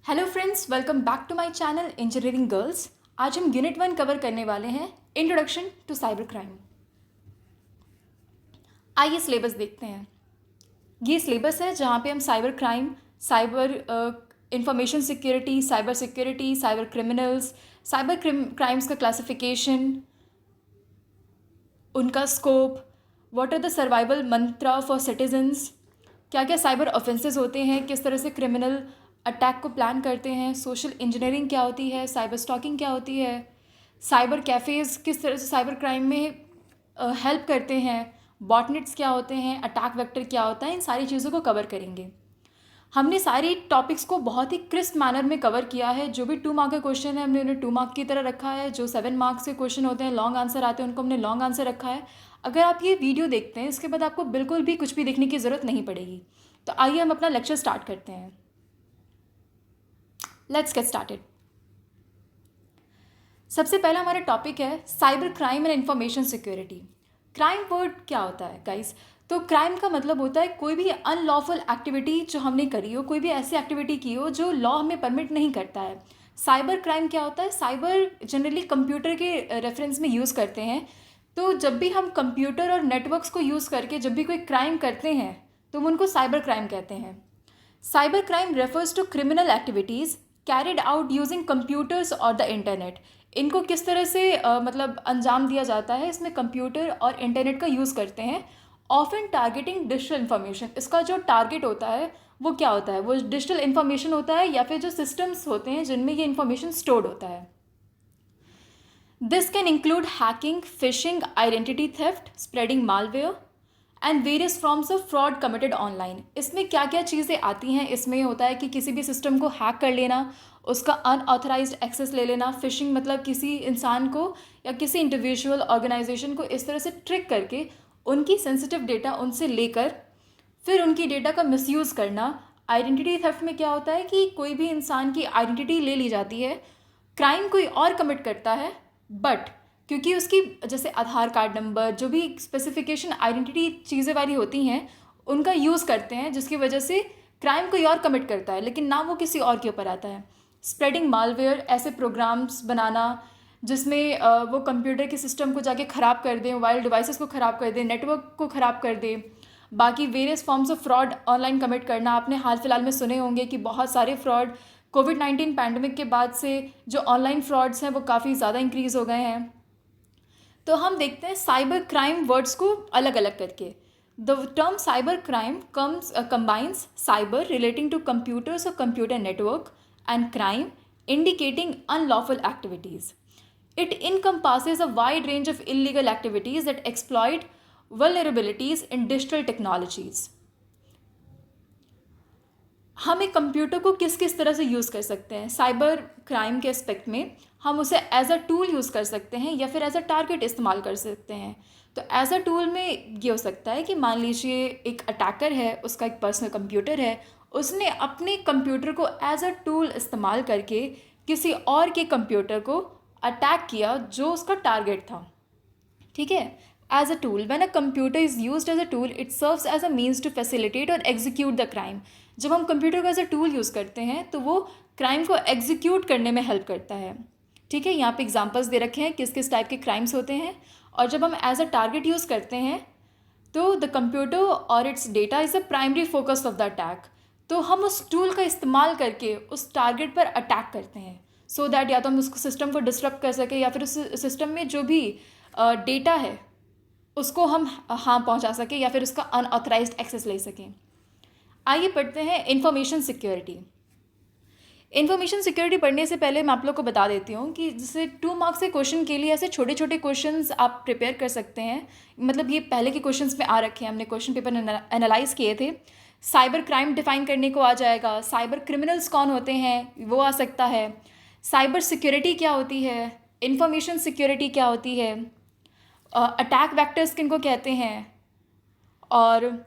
Hello friends, welcome back to my channel engineering girls. आज हम unit 1 cover करने वाले हैं, इंट्रोडक्शन टू साइबर क्राइम। आइए सिलेबस देखते हैं। ये सिलेबस है जहाँ पे हम cyber crime, cyber information security, cyber criminals, crimes का क्लासिफिकेशन, उनका scope, what are the survival mantra for citizens, क्या क्या साइबर ऑफेंसेस होते हैं, किस तरह से क्रिमिनल अटैक को प्लान करते हैं, सोशल इंजीनियरिंग क्या होती है, साइबर स्टॉकिंग क्या होती है, साइबर कैफ़ेज़ किस तरह से साइबर क्राइम में हेल्प करते हैं, बॉटनेट्स क्या होते हैं, अटैक वेक्टर क्या होता है, इन सारी चीज़ों को कवर करेंगे। हमने सारी टॉपिक्स को बहुत ही क्रिस्प मैनर में कवर किया है। जो भी 2 मार्क का क्वेश्चन है हमने उन्हें 2 मार्क की तरह रखा है। जो 7 मार्क्स के क्वेश्चन होते हैं, लॉन्ग आंसर आते हैं, उनको हमने लॉन्ग आंसर रखा है। अगर आप ये वीडियो देखते हैं इसके बाद आपको बिल्कुल भी कुछ भी देखने की ज़रूरत नहीं पड़ेगी। तो आइए हम अपना लेक्चर स्टार्ट करते हैं। Let's get started. सबसे पहला हमारा टॉपिक है cyber crime and information security. Crime word क्या होता है गाइस? तो क्राइम का मतलब होता है कोई भी अनलॉफुल एक्टिविटी जो हमने करी हो, कोई भी ऐसी एक्टिविटी की हो जो लॉ हमें परमिट नहीं करता है। साइबर क्राइम क्या होता है? साइबर जनरली कंप्यूटर के रेफरेंस में यूज़ करते हैं। तो जब भी हम कंप्यूटर और नेटवर्क्स को यूज़ करके जब भी कोई क्राइम करते हैं तो हम उनको साइबर क्राइम कहते हैं। Cyber crime refers to criminal activities carried out using computers और द इंटरनेट। इनको किस तरह से मतलब अंजाम दिया जाता है, इसमें कंप्यूटर और इंटरनेट का यूज़ करते हैं। ऑफन टारगेटिंग डिजिटल इन्फॉर्मेशन, इसका जो टारगेट होता है वो क्या होता है? वो डिजिटल इन्फॉर्मेशन होता है या फिर जो सिस्टम्स होते हैं जिनमें ये इन्फॉर्मेशन स्टोर्ड होता है। This can include hacking, fishing, identity theft, spreading malware and various forms of fraud committed online. इसमें क्या क्या चीज़ें आती हैं? इसमें होता है कि किसी भी सिस्टम को हैक कर लेना, उसका अनऑथराइज्ड एक्सेस ले लेना। फिशिंग मतलब किसी इंसान को या किसी इंडिविजुअल ऑर्गेनाइजेशन को इस तरह से ट्रिक करके उनकी सेंसिटिव डेटा उनसे लेकर फिर उनकी डेटा का मिसयूज़ करना। आइडेंटिटी थेफ्ट में क्या होता है कि कोई भी इंसान की आइडेंटिटी ले ली जाती है, क्राइम कोई और कमिट करता है, बट क्योंकि उसकी जैसे आधार कार्ड नंबर, जो भी स्पेसिफिकेशन आइडेंटिटी चीज़ें वाली होती हैं, उनका यूज़ करते हैं, जिसकी वजह से क्राइम कोई और कमिट करता है लेकिन नाम वो किसी और के ऊपर आता है। स्प्रेडिंग मालवेयर, ऐसे प्रोग्राम्स बनाना जिसमें वो कंप्यूटर के सिस्टम को जाके ख़राब कर दें, मोबाइल डिवाइसेस को ख़राब कर दें, नेटवर्क को ख़राब कर दें। बाकी various forms of fraud online commit करना। आपने हाल फिलहाल में सुने होंगे कि बहुत सारे फ्रॉड कोविड-19 पैंडमिक के बाद से जो ऑनलाइन फ्रॉड्स हैं वो काफ़ी ज़्यादा इंक्रीज़ हो गए हैं। तो हम देखते हैं साइबर क्राइम वर्ड्स को अलग अलग करके। The term cyber crime combines cyber relating to computers और computer network and crime indicating unlawful activities. It encompasses a wide range of illegal activities that exploit vulnerabilities in digital technologies. हम एक computer को किस किस तरह से use कर सकते हैं? साइबर क्राइम के एस्पेक्ट में हम उसे एज अ टूल यूज़ कर सकते हैं या फिर एज अ टारगेट इस्तेमाल कर सकते हैं। तो एज अ टूल में ये हो सकता है कि मान लीजिए एक अटैकर है, उसका एक पर्सनल कंप्यूटर है, उसने अपने कंप्यूटर को एज अ टूल इस्तेमाल करके किसी और के कंप्यूटर को अटैक किया जो उसका टारगेट था। ठीक है? As a tool, when a computer is used as a tool it serves as a means to facilitate और एग्जीक्यूट द क्राइम। जब हम कंप्यूटर को एज अ टूल यूज़ करते हैं तो वो क्राइम को एग्जीक्यूट करने में हेल्प करता है। ठीक है, यहाँ पे एग्जांपल्स दे रखे हैं किस किस टाइप के क्राइम्स होते हैं। और जब हम एज अ टारगेट यूज़ करते हैं तो द कंप्यूटर और it's data is the primary focus of the attack. तो हम उस टूल का इस्तेमाल करके उस टारगेट पर अटैक करते हैं सो दैट या तो हम उस सिस्टम को डिस्टर्ब कर सकें या फिर उस सिस्टम में जो भी डेटा है उसको हम हार्म पहुंचा सकें या फिर उसका अनऑथराइज्ड एक्सेस ले सकें। आइए पढ़ते हैं इंफॉर्मेशन सिक्योरिटी। इंफॉर्मेशन सिक्योरिटी पढ़ने से पहले मैं आप लोग को बता देती हूँ कि जैसे 2 मार्क्स के क्वेश्चन के लिए ऐसे छोटे छोटे क्वेश्चंस आप प्रिपेयर कर सकते हैं। मतलब ये पहले के क्वेश्चंस में आ रखे हैं, हमने क्वेश्चन पेपर एनालाइज किए थे। साइबर क्राइम डिफाइन करने को आ जाएगा, साइबर क्रिमिनल्स कौन होते हैं वो आ सकता है, साइबर सिक्योरिटी क्या होती है, इंफॉर्मेशन सिक्योरिटी क्या होती है, अटैक वेक्टर्स किनको कहते हैं, और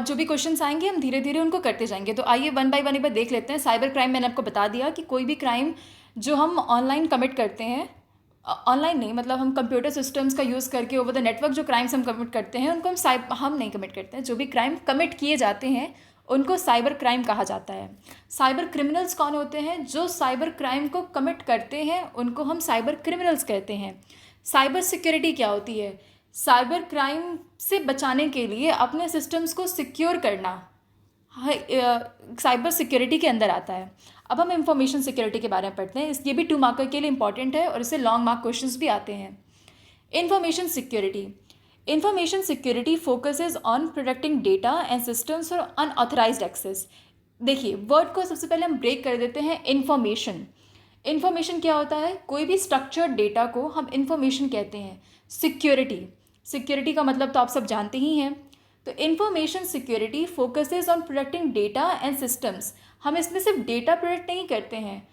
जो भी क्वेश्चंस आएंगे हम धीरे धीरे उनको करते जाएंगे। तो आइए वन बाय वन एक बार देख लेते हैं। साइबर क्राइम मैंने आपको बता दिया कि कोई भी क्राइम जो हम ऑनलाइन कमिट करते हैं, ऑनलाइन नहीं मतलब हम कंप्यूटर सिस्टम्स का यूज़ करके ओवर द नेटवर्क जो क्राइम्स हम कमिट करते हैं उनको हम नहीं कमिट करते हैं। जो भी क्राइम कमिट किए जाते हैं उनको साइबर क्राइम कहा जाता है। साइबर क्रिमिनल्स कौन होते हैं? जो साइबर क्राइम को कमिट करते हैं उनको हम साइबर क्रिमिनल्स कहते हैं। साइबर सिक्योरिटी क्या होती है? साइबर क्राइम से बचाने के लिए अपने सिस्टम्स को सिक्योर करना साइबर सिक्योरिटी के अंदर आता है। अब हम इंफॉर्मेशन सिक्योरिटी के बारे में पढ़ते हैं। ये भी 2 मार्कर के लिए इंपॉर्टेंट है और इससे लॉन्ग मार्क क्वेश्चंस भी आते हैं। Information security focuses on protecting data and systems for unauthorised access. देखिए, वर्ड को सबसे पहले हम ब्रेक कर देते हैं। इन्फॉर्मेशन क्या होता है? कोई भी स्ट्रक्चर्ड डेटा को हम इन्फॉर्मेशन कहते हैं। सिक्योरिटी का मतलब तो आप सब जानते ही हैं। तो information security focuses on protecting data and systems. हम इसमें सिर्फ डेटा प्रोटेक्ट नहीं करते हैं,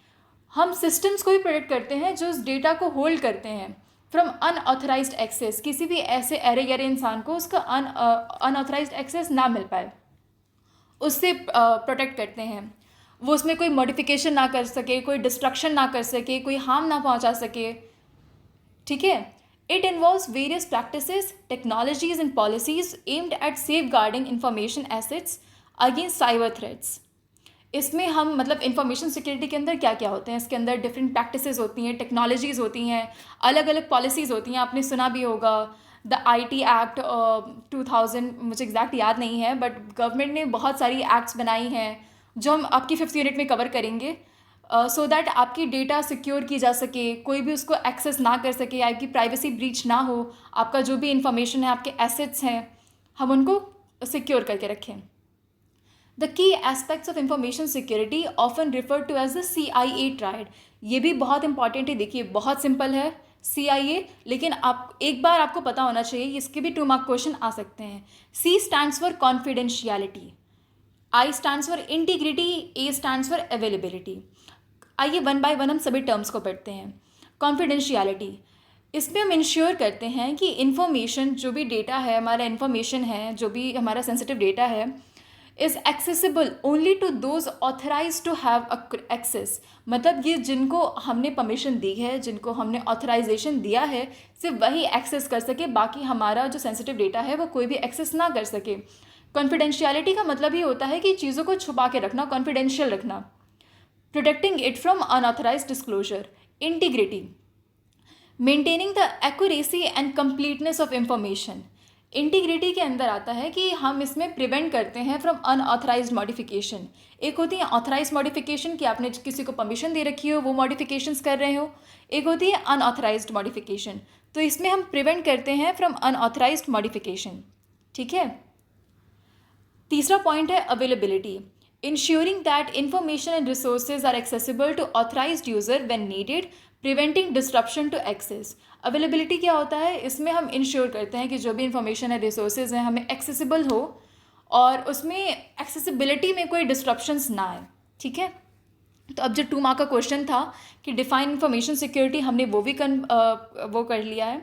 हम सिस्टम्स को भी प्रोटेक्ट करते हैं जो उस डेटा को होल्ड करते हैं फ्रॉम अनऑथराइज्ड एक्सेस। किसी भी ऐसे अरे गहरे इंसान को उसका अनऑथराइज्ड एक्सेस ना मिल पाए, उससे प्रोटेक्ट करते हैं। वो उसमें कोई मॉडिफिकेशन ना कर सके, कोई डिस्ट्रक्शन ना कर सके, कोई हार्म ना पहुंचा सके। ठीक है। It involves various practices, technologies and policies aimed at safeguarding information assets against cyber threats. इसमें हम मतलब इंफॉर्मेशन सिक्योरिटी के अंदर क्या क्या होते हैं? इसके अंदर डिफरेंट प्रैक्टिसेस होती हैं, टेक्नोलॉजीज़ होती हैं, अलग अलग पॉलिसीज़ होती हैं। आपने सुना भी होगा द IT एक्ट 2000, मुझे एग्जैक्ट याद नहीं है, बट गवर्नमेंट ने बहुत सारी एक्ट्स बनाई हैं जो हम आपकी 5th यूनिट में कवर करेंगे, सो दैट आपकी डेटा सिक्योर की जा सके, कोई भी उसको एक्सेस ना कर सके, आपकी प्राइवेसी ब्रीच ना हो, आपका जो भी इंफॉर्मेशन है, आपके एसेट्स हैं, हम उनको सिक्योर करके रखें। The key aspects of information security often refer to as the CIA triad. ये भी बहुत इंपॉर्टेंट है। देखिए, बहुत सिंपल है CIA, लेकिन आप एक बार आपको पता होना चाहिए, इसके भी 2 मार्क क्वेश्चन आ सकते हैं। C stands for confidentiality, I stands for integrity, A stands for availability. आइए 1 बाय 1 हम सभी टर्म्स को पढ़ते हैं। कॉन्फिडेंशियलिटी, इसमें हम इंश्योर करते हैं कि इन्फॉर्मेशन, जो भी डेटा है, हमारा इन्फॉर्मेशन है, जो भी हमारा सेंसिटिव डेटा है, is accessible only to those authorise to have access. मतलब ये जिनको हमने परमिशन दी है, जिनको हमने ऑथराइजेशन दिया है, सिर्फ वही एक्सेस कर सके, बाकी हमारा जो सेंसिटिव डेटा है वो कोई भी एक्सेस ना कर सके। कॉन्फिडेंशियलिटी का मतलब ये होता है कि चीज़ों को छुपा के रखना, कॉन्फिडेंशियल रखना। Protecting it from unauthorised disclosure. Integrity, maintaining the accuracy and completeness of information. Integrity के अंदर आता है कि हम इसमें प्रिवेंट करते हैं फ्रॉम अनऑथराइज्ड मॉडिफिकेशन। एक होती है ऑथराइज्ड मॉडिफिकेशन कि आपने किसी को परमिशन दे रखी हो, वो मॉडिफिकेशंस कर रहे हो। एक होती है अनऑथराइज्ड मॉडिफिकेशन, तो इसमें हम प्रिवेंट करते हैं फ्रॉम अनऑथराइज्ड मॉडिफिकेशन। ठीक है। तीसरा पॉइंट है availability, ensuring that information and resources are accessible to authorized user when needed, preventing disruption to access. Availability क्या होता है? इसमें हम इंश्योर करते हैं कि जो भी इंफॉर्मेशन है, रिसोर्सेज हैं, हमें एक्सेसिबल हो और उसमें एक्सेसिबिलिटी में कोई डिस्ट्रप्शंस ना आए। ठीक है। तो अब जो 2 मार्क का क्वेश्चन था कि डिफाइन इंफॉर्मेशन सिक्योरिटी, हमने वो भी वो कर लिया है।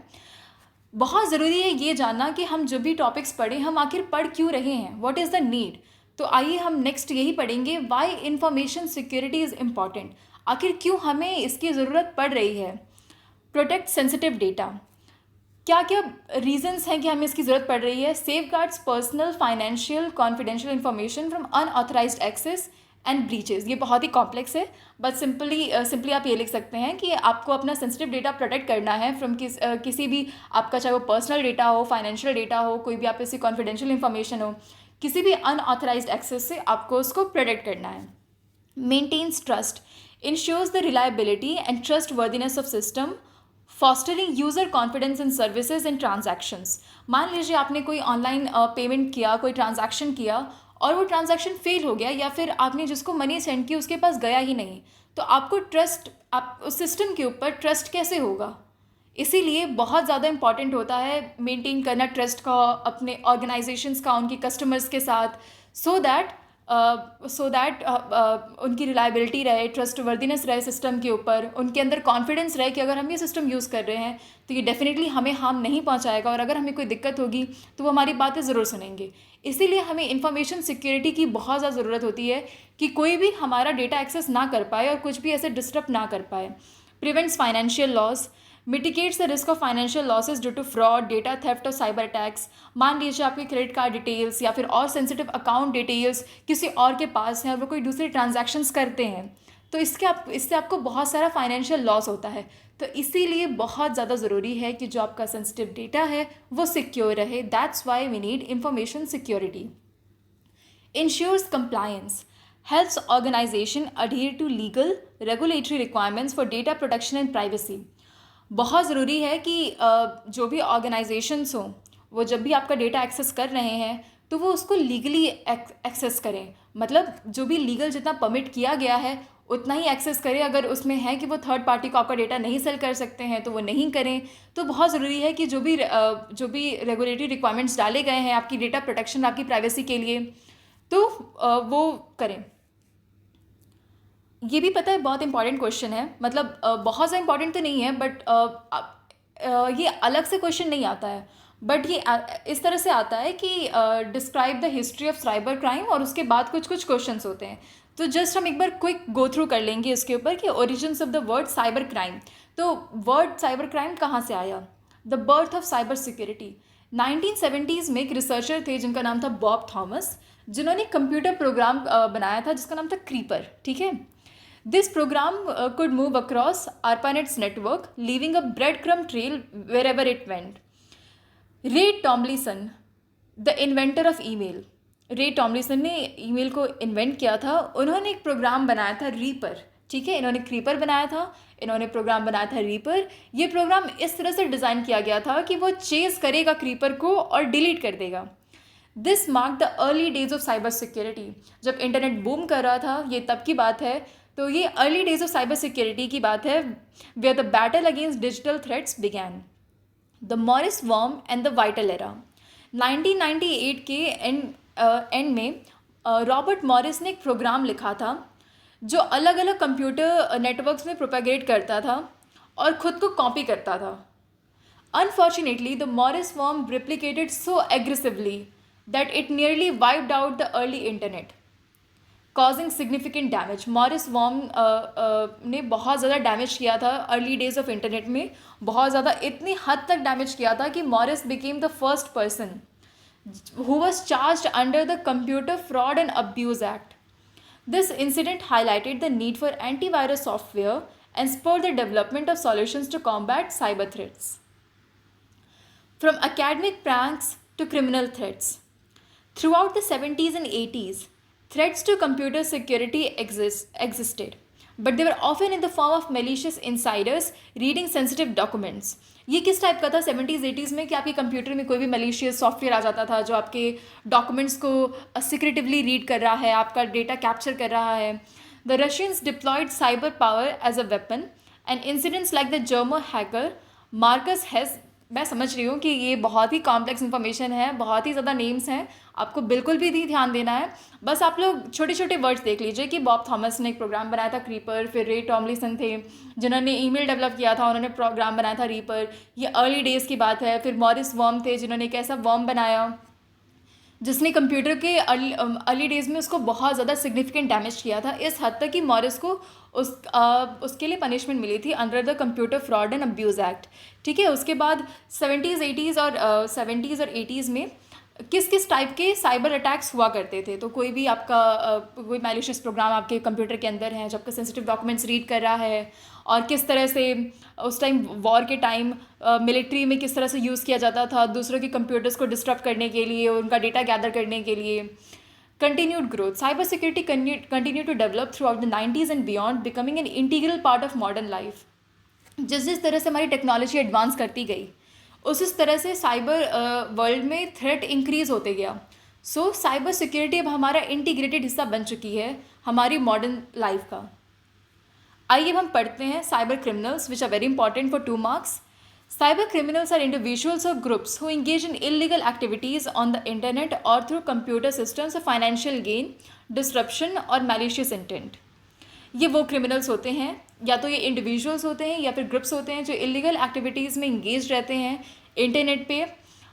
बहुत ज़रूरी है ये जानना कि हम जो भी टॉपिक्स पढ़ें, हम आखिर पढ़ क्यों रहे हैं, व्हाट इज़ द नीड। तो आइए हम नेक्स्ट यही पढ़ेंगे, why information security is important. आखिर क्यों हमें इसकी ज़रूरत पड़ रही है। प्रोटेक्ट सेंसिटिव डेटा, क्या क्या रीजंस हैं कि हमें इसकी ज़रूरत पड़ रही है। Safeguards personal, financial, confidential information from unauthorised access and breaches. ये बहुत ही कॉम्प्लेक्स है, बट सिंपली आप ये लिख सकते हैं कि आपको अपना सेंसिटिव डेटा प्रोटेक्ट करना है फ्रॉम किसी भी, आपका चाहे वो पर्सनल डेटा हो, फाइनेंशियल डेटा हो, कोई भी आप ऐसी कॉन्फिडेंशियल इंफॉर्मेशन हो, किसी भी अनऑथराइज्ड एक्सेस से आपको उसको प्रोटेक्ट करना है। Maintains trust, ensures the reliability and trustworthiness of system, fostering user confidence in services and transactions. मान लीजिए आपने कोई ऑनलाइन पेमेंट किया, कोई ट्रांजैक्शन किया और वो ट्रांजैक्शन फेल हो गया, या फिर आपने जिसको मनी सेंड की उसके पास गया ही नहीं, तो आपको ट्रस्ट, आप उस सिस्टम के ऊपर ट्रस्ट कैसे होगा। इसीलिए बहुत ज़्यादा इंपॉर्टेंट होता है मेंटेन करना ट्रस्ट का अपने ऑर्गेनाइजेशंस का, उनकी कस्टमर्स के साथ, सो दैट उनकी रिलायबिलिटी रहे, ट्रस्ट वर्दीनेस रहे सिस्टम के ऊपर, उनके अंदर कॉन्फिडेंस रहे कि अगर हम ये सिस्टम यूज़ कर रहे हैं तो ये डेफिनेटली हमें हार्म नहीं पहुंचाएगा, और अगर हमें कोई दिक्कत होगी तो वो हमारी बातें ज़रूर सुनेंगे। इसीलिए हमें इंफॉर्मेशन सिक्योरिटी की बहुत ज़्यादा ज़रूरत होती है कि कोई भी हमारा डेटा एक्सेस ना कर पाए और कुछ भी ऐसे डिस्टर्ब ना कर पाए। Prevents financial loss, mitigates the risk of financial losses due to fraud, data theft और साइबर अटैक्स। मान लीजिए आपके क्रेडिट कार्ड डिटेल्स या फिर और सेंसिटिव अकाउंट डिटेल्स किसी और के पास हैं और वो कोई दूसरे ट्रांजैक्शंस करते हैं, तो इससे आपको बहुत सारा फाइनेंशियल लॉस होता है। तो इसीलिए बहुत ज़्यादा ज़रूरी है कि जो आपका सेंसिटिव डेटा है वो सिक्योर रहे। That's why we need information security. Ensures compliance, helps organization adhere to legal regulatory requirements for data protection and privacy। बहुत ज़रूरी है कि जो भी ऑर्गेनाइजेशंस हों वो जब भी आपका डेटा एक्सेस कर रहे हैं तो वो उसको लीगली एक्सेस करें। मतलब जो भी लीगल जितना परमिट किया गया है उतना ही एक्सेस करें। अगर उसमें है कि वो थर्ड पार्टी को आपका डेटा नहीं सेल कर सकते हैं तो वो नहीं करें। तो बहुत ज़रूरी है कि जो भी रेगुलेटरी रिक्वायरमेंट्स डाले गए हैं आपकी डेटा प्रोटेक्शन, आपकी प्राइवेसी के लिए, तो वो करें। ये भी पता है बहुत इंपॉर्टेंट क्वेश्चन है, मतलब बहुत ज़्यादा इंपॉर्टेंट तो नहीं है बट ये अलग से क्वेश्चन नहीं आता है, बट ये इस तरह से आता है कि describe the history of cyber crime, और उसके बाद कुछ कुछ क्वेश्चंस होते हैं। तो जस्ट हम एक बार क्विक गो थ्रू कर लेंगे इसके ऊपर कि origins of the word cyber crime. तो वर्ड साइबर क्राइम कहाँ से आया? The birth of cyber security. 1970s में एक रिसर्चर थे जिनका नाम था बॉब थॉमस, जिन्होंने कंप्यूटर प्रोग्राम बनाया था जिसका नाम था क्रीपर। ठीक है, this program could move across ARPANET's network, leaving a breadcrumb trail wherever it went. रे टॉमलिसन, द इन्वेंटर ऑफ ईमेल, रे टॉमलिसन ने ईमेल को इन्वेंट किया था। उन्होंने एक प्रोग्राम बनाया था रीपर। ठीक है, इन्होंने क्रीपर बनाया था, इन्होंने प्रोग्राम बनाया था रीपर। ये प्रोग्राम इस तरह से डिज़ाइन किया गया था कि वो चेज़ करेगा क्रीपर को और डिलीट कर देगा। This mark the early days of cyber security. जब इंटरनेट बूम कर रहा था, ये तब की बात है, तो ये early days of cyber security की बात है, where the battle against digital threats began. The Morris worm and the vital era. 1998 के एंड में रॉबर्ट मॉरिस ने एक प्रोग्राम लिखा था जो अलग अलग कंप्यूटर नेटवर्क्स में प्रोपेगेट करता था और ख़ुद को कॉपी करता था। Unfortunately, the Morris worm replicated so aggressively that it nearly wiped out the early internet, causing significant damage. Morris worm ने बहुत ज़्यादा डैमेज किया था अर्ली डेज ऑफ इंटरनेट में, बहुत ज़्यादा, इतनी हद तक डैमेज किया था कि Morris became the first person who was charged under the Computer Fraud and Abuse Act. This incident highlighted the need for antivirus software and spurred the development of solutions to combat cyber threats. From academic pranks to criminal threats. Throughout the 70s and 80s, threats to computer security existed, but they were often in the form of malicious insiders reading sensitive documents. ये किस type का था 70s 80s में कि आपके computer में कोई भी मलिशियस सॉफ्टवेयर आ जाता था जो आपके डॉक्यूमेंट्स को सिक्रेटिवली रीड कर रहा है, आपका डेटा कैप्चर कर रहा है। The Russians deployed cyber power as a weapon and incidents like the German hacker Markus Hess. मैं समझ रही हूँ कि ये बहुत ही कॉम्प्लेक्स इन्फॉर्मेशन है, बहुत ही ज़्यादा नेम्स हैं, आपको बिल्कुल भी नहीं ध्यान देना है। बस आप लोग छोटे छोटे वर्ड्स देख लीजिए कि बॉब थॉमस ने एक प्रोग्राम बनाया था क्रीपर, फिर रे टॉमलिसन थे जिन्होंने ईमेल डेवलप किया था, उन्होंने प्रोग्राम बनाया था रीपर, ये अर्ली डेज़ की बात है। फिर मॉरिस वर्म थे जिन्होंने एक ऐसा वर्म बनाया जिसने कंप्यूटर के अर्ली डेज़ में उसको बहुत ज़्यादा सिग्निफिकेंट डैमेज किया था, इस हद तक कि मॉरिस को उसके लिए पनिशमेंट मिली थी under the computer fraud and abuse act. ठीक है, उसके बाद 70s 80s और 70s और 80s में किस किस टाइप के साइबर अटैक्स हुआ करते थे। तो कोई भी आपका कोई मैलिशियस प्रोग्राम आपके कंप्यूटर के अंदर है जो आपका सेंसिटिव डॉक्यूमेंट्स रीड कर रहा है, और किस तरह से उस टाइम वॉर के टाइम मिलिट्री में किस तरह से यूज़ किया जाता था दूसरों के कंप्यूटर्स को डिस्टर्ब करने के लिए, उनका डेटा गैदर करने के लिए। Continued growth, cyber security continue to develop throughout the 90s and beyond, becoming an integral part of modern life. जिस तरह से हमारी टेक्नोलॉजी एडवांस करती गई उस तरह से साइबर वर्ल्ड में थ्रेट इंक्रीज़ होते गया। सो साइबर सिक्योरिटी अब हमारा इंटीग्रेटेड हिस्सा बन चुकी है हमारी मॉडर्न लाइफ का। आइए अब हम पढ़ते हैं cyber criminals which are very important for 2 marks. Cyber criminals are individuals or groups who engage in illegal activities on the internet or through computer systems for financial gain, disruption और malicious intent. ये वो criminals होते हैं, या तो ये individuals होते हैं या फिर ग्रुप्स होते हैं जो इलीगल एक्टिविटीज़ में इंगेज रहते हैं इंटरनेट पे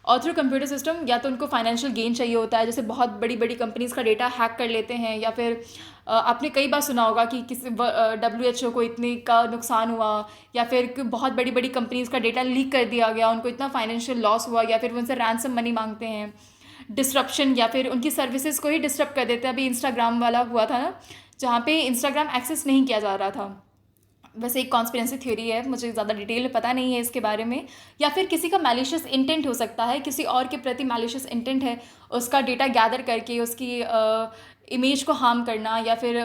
और थ्रू कंप्यूटर सिस्टम या तो उनको फाइनेंशियल गेन चाहिए होता है, जैसे बहुत बड़ी बड़ी कंपनीज़ का डेटा हैक कर लेते हैं, या फिर आपने कई बार सुना होगा कि किसी WHO को इतने का नुकसान हुआ, या फिर बहुत बड़ी बड़ी कंपनीज़ का डेटा लीक कर दिया गया, उनको इतना फाइनेंशियल लॉस हुआ, या फिर वो उनसे रैंसम मनी मांगते हैं, डिस्ट्रप्शन, या फिर उनकी सर्विसेज को ही डिस्टर्ब कर देते हैं। अभी इंस्टाग्राम वाला हुआ था ना, जहाँ पे इंस्टाग्राम एक्सेस नहीं किया जा रहा था। वैसे एक कॉन्स्पिरेसी थ्योरी है, मुझे ज़्यादा डिटेल में पता नहीं है इसके बारे में। या फिर किसी का मैलिशियस इंटेंट हो सकता है, किसी और के प्रति मैलिशियस इंटेंट है, उसका डेटा गैदर करके उसकी इमेज को हार्म करना, या फिर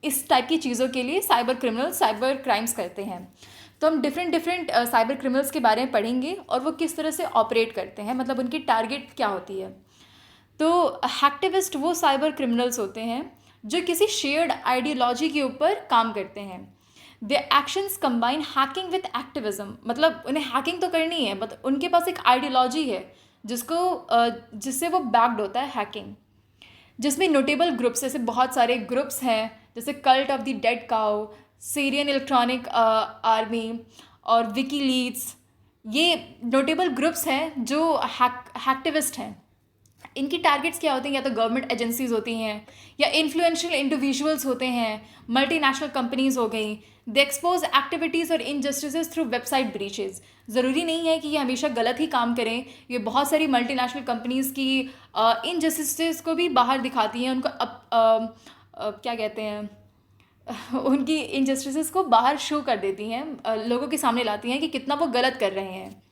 इस टाइप की चीज़ों के लिए साइबर क्रिमिनल साइबर क्राइम्स करते हैं। तो हम डिफरेंट साइबर क्रिमिनल्स के बारे में पढ़ेंगे और वो किस तरह से ऑपरेट करते हैं, मतलब उनकी टारगेट क्या होती है। तो हैक्टिविस्ट वो साइबर क्रिमिनल्स होते हैं जो किसी शेयर्ड आइडियोलॉजी के ऊपर काम करते हैं। They actions combine hacking with activism, मतलब उन्हें हैकिंग तो करनी है, बट उनके पास एक आइडियोलॉजी है जिससे वो बैक्ड होता है हैकिंग, जिसमें नोटेबल ग्रुप्स, जैसे बहुत सारे ग्रुप्स हैं, जैसे cult of the dead cow, Syrian electronic army और विकीलीक्स। ये नोटेबल ग्रुप्स हैं जो हैक्टिविस्ट हैं। इनकी टारगेट्स क्या होते हैं? या तो गवर्नमेंट एजेंसीज होती हैं, या इन्फ्लुएंशियल इंडिविजुअल्स होते हैं, मल्टीनेशनल कंपनीज हो गई। दे एक्सपोज एक्टिविटीज़ और इनजस्टिसेस थ्रू वेबसाइट ब्रीचेज। ज़रूरी नहीं है कि ये हमेशा गलत ही काम करें, ये बहुत सारी मल्टीनेशनल कंपनीज़ की इनजस्टिसेस को भी बाहर दिखाती हैं, उनको क्या कहते हैं उनकी इनजस्टिसेस को बाहर शो कर देती हैं, लोगों के सामने लाती हैं कि कितना वो गलत कर रहे हैं।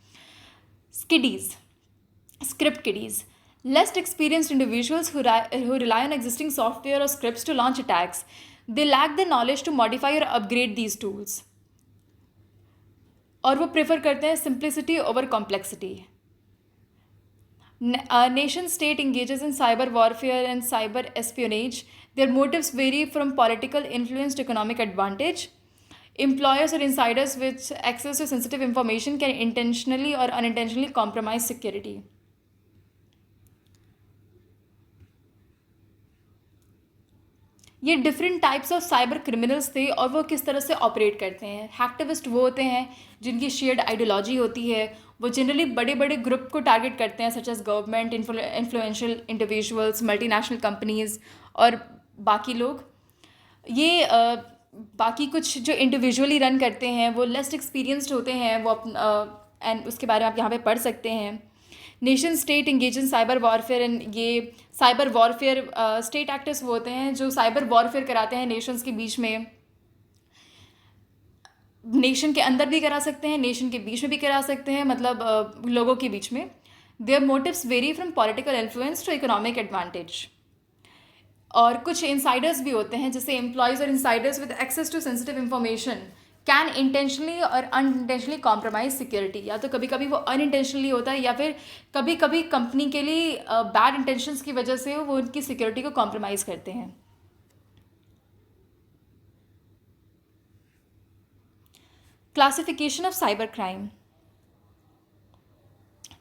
स्किडीज़, script kiddies, less experienced individuals who rely on existing software or scripts to launch attacks. They lack the knowledge to modify or upgrade these tools. और वो प्रेफर करते हैं simplicity over complexity. Nation state engages in cyber warfare and cyber espionage. Their motives vary from political influence to economic advantage. Employers or insiders with access to sensitive information can intentionally or unintentionally compromise security. ये different types of cyber criminals थे और वो किस तरह से operate करते हैं। Hacktivist वो होते हैं जिनकी शेयर्ड आइडियोलॉजी होती है, वो जनरली बड़े बड़े ग्रुप को टारगेट करते हैं, such as government, influential individuals, multinational companies और बाकी लोग। ये बाकी कुछ जो इंडिविजुअली रन करते हैं वो लेस एक्सपीरियंस्ड होते हैं, वो एंड उसके बारे में आप यहाँ पे पढ़ सकते हैं। Nation state engage in cyber warfare, and ये साइबर वॉरफेयर स्टेट एक्टर्स वो होते हैं जो साइबर वॉरफेयर कराते हैं नेशंस के बीच में। नेशन के अंदर भी करा सकते हैं, नेशन के बीच में भी करा सकते हैं, मतलब लोगों के बीच में। Their motives vary from political influence to economic advantage. और कुछ इंसाइडर्स भी होते हैं, जैसे एम्प्लॉयज़ और insiders with access to sensitive information can intentionally और अनइंटेंशनली कॉम्प्रोमाइज सिक्योरिटी। या तो कभी कभी वो अनइंटेंशनली होता है, या फिर कभी कभी कंपनी के लिए बैड इंटेंशंस की वजह से वो उनकी सिक्योरिटी को कॉम्प्रोमाइज़ करते हैं। क्लासिफिकेशन ऑफ साइबर क्राइम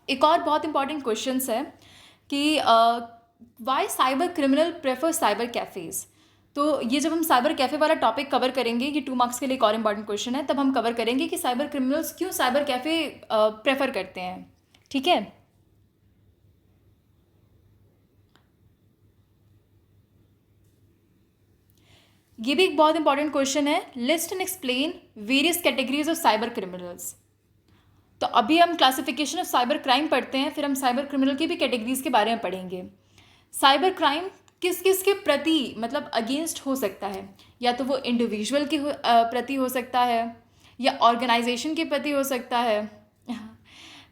एक और बहुत इंपॉर्टेंट क्वेश्चन है कि why cyber criminal prefer cyber cafes. तो ये जब हम साइबर कैफ़े वाला टॉपिक कवर करेंगे, ये 2 मार्क्स के लिए एक और इम्पॉर्टेंट क्वेश्चन है, तब हम कवर करेंगे कि साइबर क्रिमिनल्स क्यों साइबर कैफ़े प्रेफर करते हैं। ठीक है, ये भी एक बहुत इंपॉर्टेंट क्वेश्चन है। List and explain various categories of cyber criminals. तो अभी हम क्लासिफिकेशन ऑफ साइबर क्राइम पढ़ते हैं, फिर हम साइबर क्रिमिनल की भी कैटेगरीज के बारे में पढ़ेंगे। साइबर क्राइम किस किस के प्रति, मतलब अगेंस्ट हो सकता है? या तो वो इंडिविजुअल के प्रति हो सकता है, या ऑर्गेनाइजेशन के प्रति हो सकता है,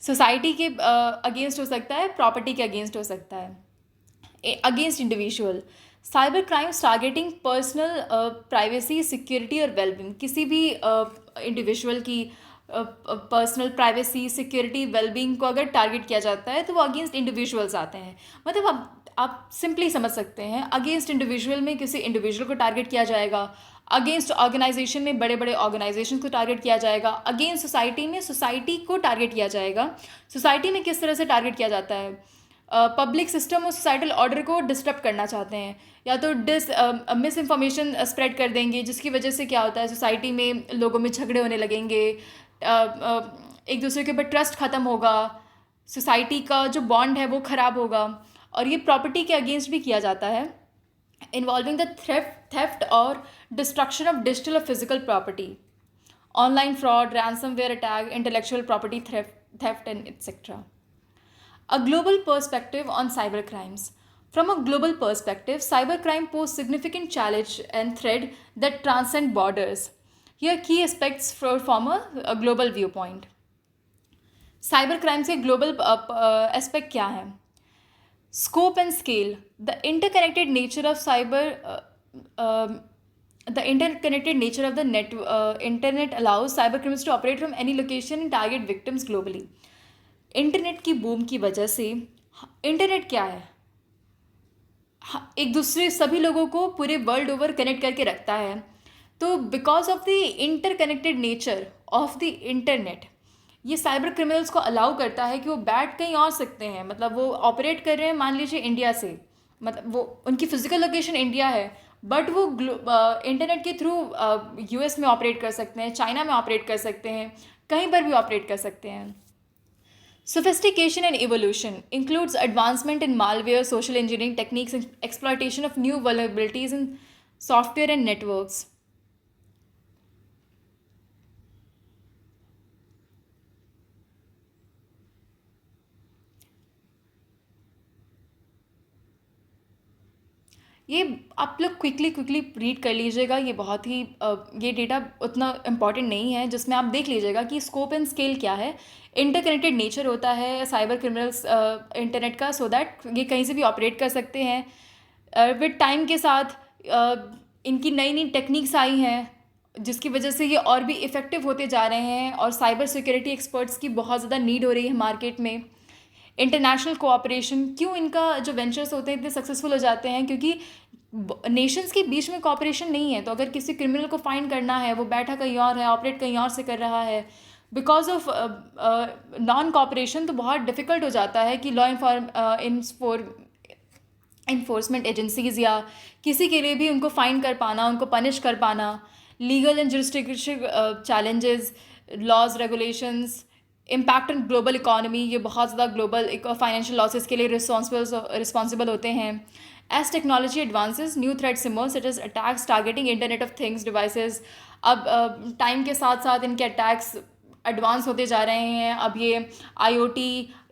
सोसाइटी के अगेंस्ट हो सकता है, प्रॉपर्टी के अगेंस्ट हो सकता है। Against individual, cyber crimes targeting personal privacy, security और वेलबींग। किसी भी इंडिविजुअल की पर्सनल प्राइवेसी, सिक्योरिटी, वेलबींग को अगर टारगेट किया जाता है तो वो अगेंस्ट इंडिविजुअल्स आते हैं। मतलब आप सिंपली समझ सकते हैं, अगेंस्ट इंडिविजुअल में किसी इंडिविजुअल को टारगेट किया जाएगा, अगेंस्ट ऑर्गेनाइजेशन में बड़े बड़े ऑर्गेनाइजेशन को टारगेट किया जाएगा, अगेंस्ट सोसाइटी में सोसाइटी को टारगेट किया जाएगा। सोसाइटी में किस तरह से टारगेट किया जाता है? पब्लिक सिस्टम और सोसाइटल ऑर्डर को डिस्टर्ब करना चाहते हैं, या तो मिस इन्फॉर्मेशन स्प्रेड कर देंगे, जिसकी वजह से क्या होता है, सोसाइटी में लोगों में झगड़े होने लगेंगे, एक दूसरे के ऊपर ट्रस्ट ख़त्म होगा, सोसाइटी का जो बॉन्ड है वो ख़राब होगा, और ये प्रॉपर्टी के अगेंस्ट भी किया जाता है, इन्वॉल्विंग द थेफ्ट और डिस्ट्रक्शन ऑफ डिजिटल और physical property, online fraud, ransomware attack, intellectual property theft and etc. A global perspective on cyber crimes. From a global perspective, cybercrime pose significant challenge and threat that transcend borders. Here, key aspects from a global viewpoint. Cyber crimes के global aspect क्या है? Scope and scale. The interconnected nature of the interconnected nature of the internet allows cyber criminals to operate from any location and target victims globally. Internet की boom की वजह से, internet क्या है? एक दूसरे सभी लोगों को पूरे वर्ल्ड ओवर कनेक्ट करके रखता है. तो because of the interconnected nature of the internet, ये साइबर क्रिमिनल्स को अलाउ करता है कि वो बैठ कहीं और सकते हैं. मतलब वो ऑपरेट कर रहे हैं, मान लीजिए इंडिया से, मतलब वो उनकी फिजिकल लोकेशन इंडिया है, बट वो इंटरनेट के थ्रू यूएस में ऑपरेट कर सकते हैं, चाइना में ऑपरेट कर सकते हैं, कहीं पर भी ऑपरेट कर सकते हैं. Sophistication and evolution includes advancement in malware, social engineering techniques, and exploitation of new vulnerabilities in software and networks. ये आप लोग क्विकली रीड कर लीजिएगा. ये बहुत ही ये डेटा उतना इम्पॉर्टेंट नहीं है, जिसमें आप देख लीजिएगा कि स्कोप एंड स्केल क्या है. इंटरकनेक्टेड नेचर होता है साइबर क्रिमिनल्स इंटरनेट का, सो दैट ये कहीं से भी ऑपरेट कर सकते हैं. विद टाइम के साथ इनकी नई नई टेक्निक्स आई हैं, जिसकी वजह से ये और भी इफ़ेक्टिव होते जा रहे हैं, और साइबर सिक्योरिटी एक्सपर्ट्स की बहुत ज़्यादा नीड हो रही है मार्केट में. इंटरनेशनल कोऑपरेशन, क्यों इनका जो वेंचर्स होते हैं इतने सक्सेसफुल हो जाते हैं? क्योंकि नेशंस के बीच में कोऑपरेशन नहीं है. तो अगर किसी क्रिमिनल को फाइंड करना है, वो बैठा कहीं और है, ऑपरेट कहीं और से कर रहा है, बिकॉज ऑफ नॉन कोऑपरेशन, तो बहुत डिफ़िकल्ट हो जाता है कि लॉ इन्फोर्समेंट एजेंसीज़ या किसी के लिए भी उनको फाइंड कर पाना, उनको पनिश कर पाना. Legal and jurisdiction challenges, laws, regulations, impact on global economy, ये बहुत ज़्यादा ग्लोबल फाइनेंशियल लॉसेस के लिए रिस्पॉन्सिबल होते हैं. As technology advances, new threats emerge such as attacks targeting internet of things devices. अब टाइम के साथ साथ इनके अटैक्स एडवांस होते जा रहे हैं. अब ये IoT,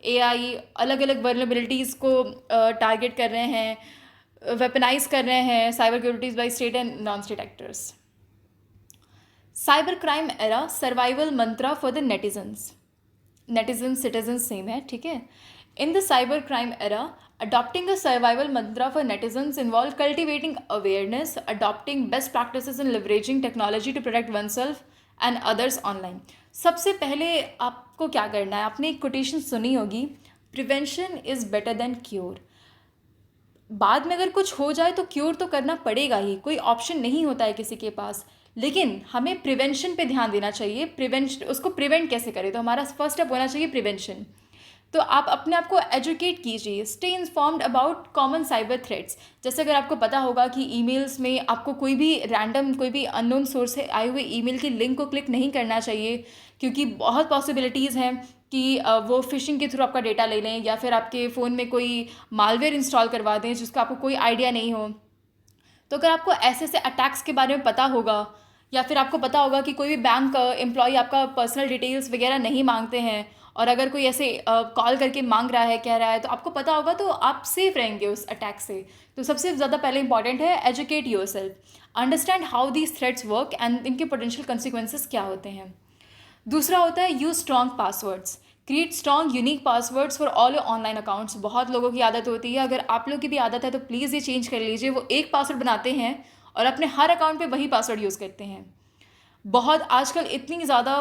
AI अलग अलग वर्नरेबिलिटीज़ को टारगेट कर रहे हैं, वेपनाइज कर रहे हैं cyber securities by state and non state actors. Cyber crime era survival mantra for the netizens. Netizen citizen same है, ठीक है. In the cyber crime era, adopting a survival mantra for netizens involve cultivating awareness, adopting best practices and leveraging technology to protect oneself and others online. सबसे पहले आपको क्या करना है? आपने एक कोटेशन सुनी होगी, prevention is better than cure. बाद में अगर कुछ हो जाए तो क्योर तो करना पड़ेगा ही, कोई ऑप्शन नहीं होता है किसी के पास. लेकिन हमें प्रिवेंशन पे ध्यान देना चाहिए. प्रिवेंशन, उसको प्रिवेंट कैसे करें? तो हमारा फर्स्ट स्टेप होना चाहिए प्रिवेंशन. तो आप अपने आप को एजुकेट कीजिए, stay informed about common cyber threats. जैसे अगर आपको पता होगा कि ईमेल्स में आपको कोई भी रैंडम, कोई भी अननोन सोर्स से आए हुए ईमेल की लिंक को क्लिक नहीं करना चाहिए, क्योंकि बहुत पॉसिबिलिटीज़ हैं कि वो फिशिंग के थ्रू आपका डेटा ले लें, या फिर आपके फ़ोन में कोई मालवेयर इंस्टॉल करवा दें जिसका आपको कोई आइडिया नहीं हो. तो अगर आपको ऐसे ऐसे अटैक्स के बारे में पता होगा, या फिर आपको पता होगा कि कोई भी बैंक एम्प्लॉय आपका पर्सनल डिटेल्स वगैरह नहीं मांगते हैं, और अगर कोई ऐसे कॉल करके मांग रहा है, कह रहा है, तो आपको पता होगा, तो आप सेफ रहेंगे उस अटैक से. तो सबसे ज़्यादा पहले इंपॉर्टेंट है educate yourself, understand how these threats work and इनके पोटेंशियल कंसिक्वेंसेस क्या होते हैं. दूसरा होता है use strong passwords. Create strong unique passwords for all your online accounts. बहुत लोगों की आदत होती है, अगर आप लोग की भी आदत है तो प्लीज़ ये चेंज कर लीजिए. वो एक पासवर्ड बनाते हैं और अपने हर अकाउंट पे वही पासवर्ड यूज़ करते हैं. बहुत आजकल इतनी ज़्यादा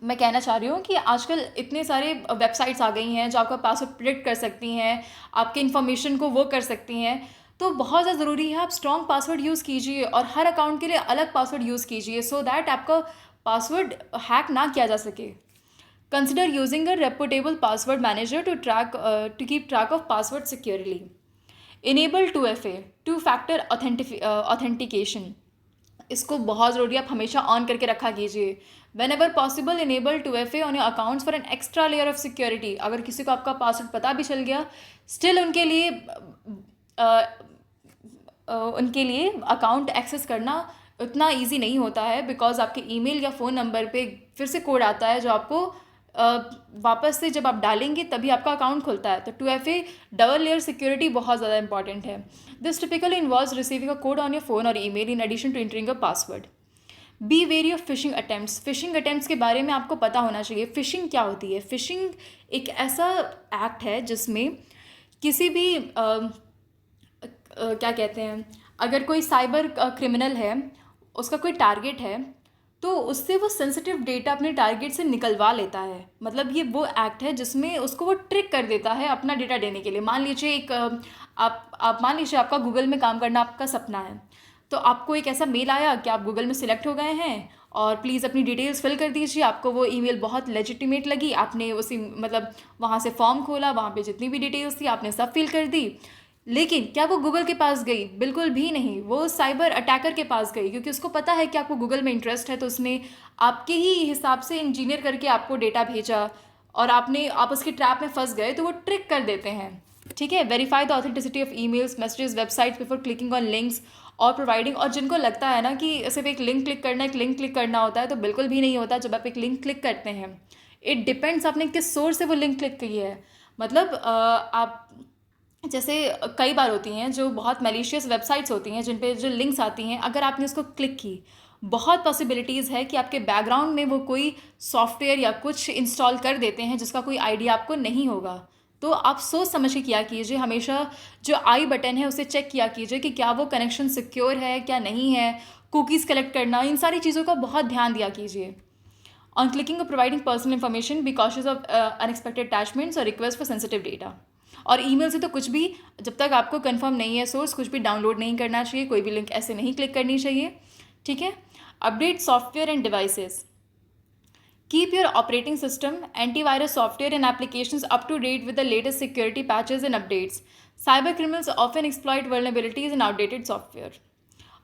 मैं कहना चाह रही हूँ कि आजकल इतने सारे वेबसाइट्स आ गई हैं जो आपका पासवर्ड प्रिडिक्ट कर सकती हैं, आपके इन्फॉर्मेशन को वो कर सकती हैं. तो बहुत ज़्यादा ज़रूरी है आप स्ट्रॉन्ग पासवर्ड यूज़ कीजिए, और हर अकाउंट के लिए अलग पासवर्ड यूज़ कीजिए, सो दैट आपका पासवर्ड हैक ना किया जा सके. Consider using a reputable password manager to keep track of password securely. Enable 2FA, two factor authentication. इसको बहुत ज़रूरी है, आप हमेशा ऑन करके रखा कीजिए. When ever possible enable 2FA on your accounts for an extra layer of security. अगर किसी को आपका पासवर्ड पता भी चल गया, स्टिल उनके लिए अकाउंट एक्सेस करना उतना ईजी नहीं होता है, बिकॉज आपके ईमेल या फ़ोन नंबर पे फिर से कोड आता है जो आपको वापस से जब आप डालेंगे तभी आपका अकाउंट खुलता है। तो 2FA डबल लेयर सिक्योरिटी बहुत ज़्यादा इंपॉर्टेंट है। This typically involves receiving a code on your phone और email in addition to entering a password. Be wary of phishing attempts. Phishing attempts के बारे में आपको पता होना चाहिए। फिशिंग क्या होती है? फिशिंग एक ऐसा एक्ट है जिसमें किसी भी क्या कहते हैं, अगर कोई साइबर क्रिमिनल है, उसका कोई टारगेट है, तो उससे वो सेंसिटिव डेटा अपने टारगेट से निकलवा लेता है। मतलब ये वो एक्ट है जिसमें उसको वो ट्रिक कर देता है अपना डेटा देने के लिए। मान लीजिए आप मान लीजिए आपका गूगल में काम करना आपका सपना है, तो आपको एक ऐसा मेल आया कि आप गूगल में सिलेक्ट हो गए हैं और प्लीज़ अपनी डिटेल्स फिल कर दीजिए। आपको वो ईमेल बहुत लेजिटिमेट लगी, आपने उसी मतलब वहाँ से फॉर्म खोला, वहाँ पे जितनी भी डिटेल्स थी आपने सब फिल कर दी। लेकिन क्या वो गूगल के पास गई? बिल्कुल भी नहीं। वो साइबर अटैकर के पास गई, क्योंकि उसको पता है कि आपको गूगल में इंटरेस्ट है, तो उसने आपके ही हिसाब से इंजीनियर करके आपको डेटा भेजा और आप उसकी ट्रैप में फंस गए। तो वो ट्रिक कर देते हैं, ठीक है। Verify the authenticity of emails, messages, websites before clicking on links और प्रोवाइडिंग। और जिनको लगता है ना कि सिर्फ एक लिंक क्लिक करना होता है, तो बिल्कुल भी नहीं होता। जब आप एक लिंक क्लिक करते हैं, इट डिपेंड्स आपने किस सोर्स से वो लिंक क्लिक की है। मतलब आप जैसे कई बार होती हैं जो बहुत मैलिशियस वेबसाइट्स होती हैं जिन पे जो लिंक्स आती हैं, अगर आपने उसको क्लिक की, बहुत पॉसिबिलिटीज़ है कि आपके बैकग्राउंड में वो कोई सॉफ्टवेयर या कुछ इंस्टॉल कर देते हैं जिसका कोई आइडिया आपको नहीं होगा। तो आप सोच समझ के किया कीजिए। हमेशा जो आई बटन है उसे चेक किया कीजिए कि क्या वो कनेक्शन सिक्योर है क्या नहीं है। कुकीज़ कलेक्ट करना, इन सारी चीज़ों का बहुत ध्यान दिया कीजिए। ऑन क्लिकिंग और providing personal information, be cautious of unexpected attachments और रिक्वेस्ट फॉर सेंसिटिव डेटा। और ईमेल से तो कुछ भी, जब तक आपको कंफर्म नहीं है सोर्स, कुछ भी डाउनलोड नहीं करना चाहिए, कोई भी लिंक ऐसे नहीं क्लिक करनी चाहिए, ठीक है। Update software and devices. Keep your operating system, antivirus software and applications up to date with the latest security patches and updates. Cyber criminals often exploit vulnerabilities in outdated software.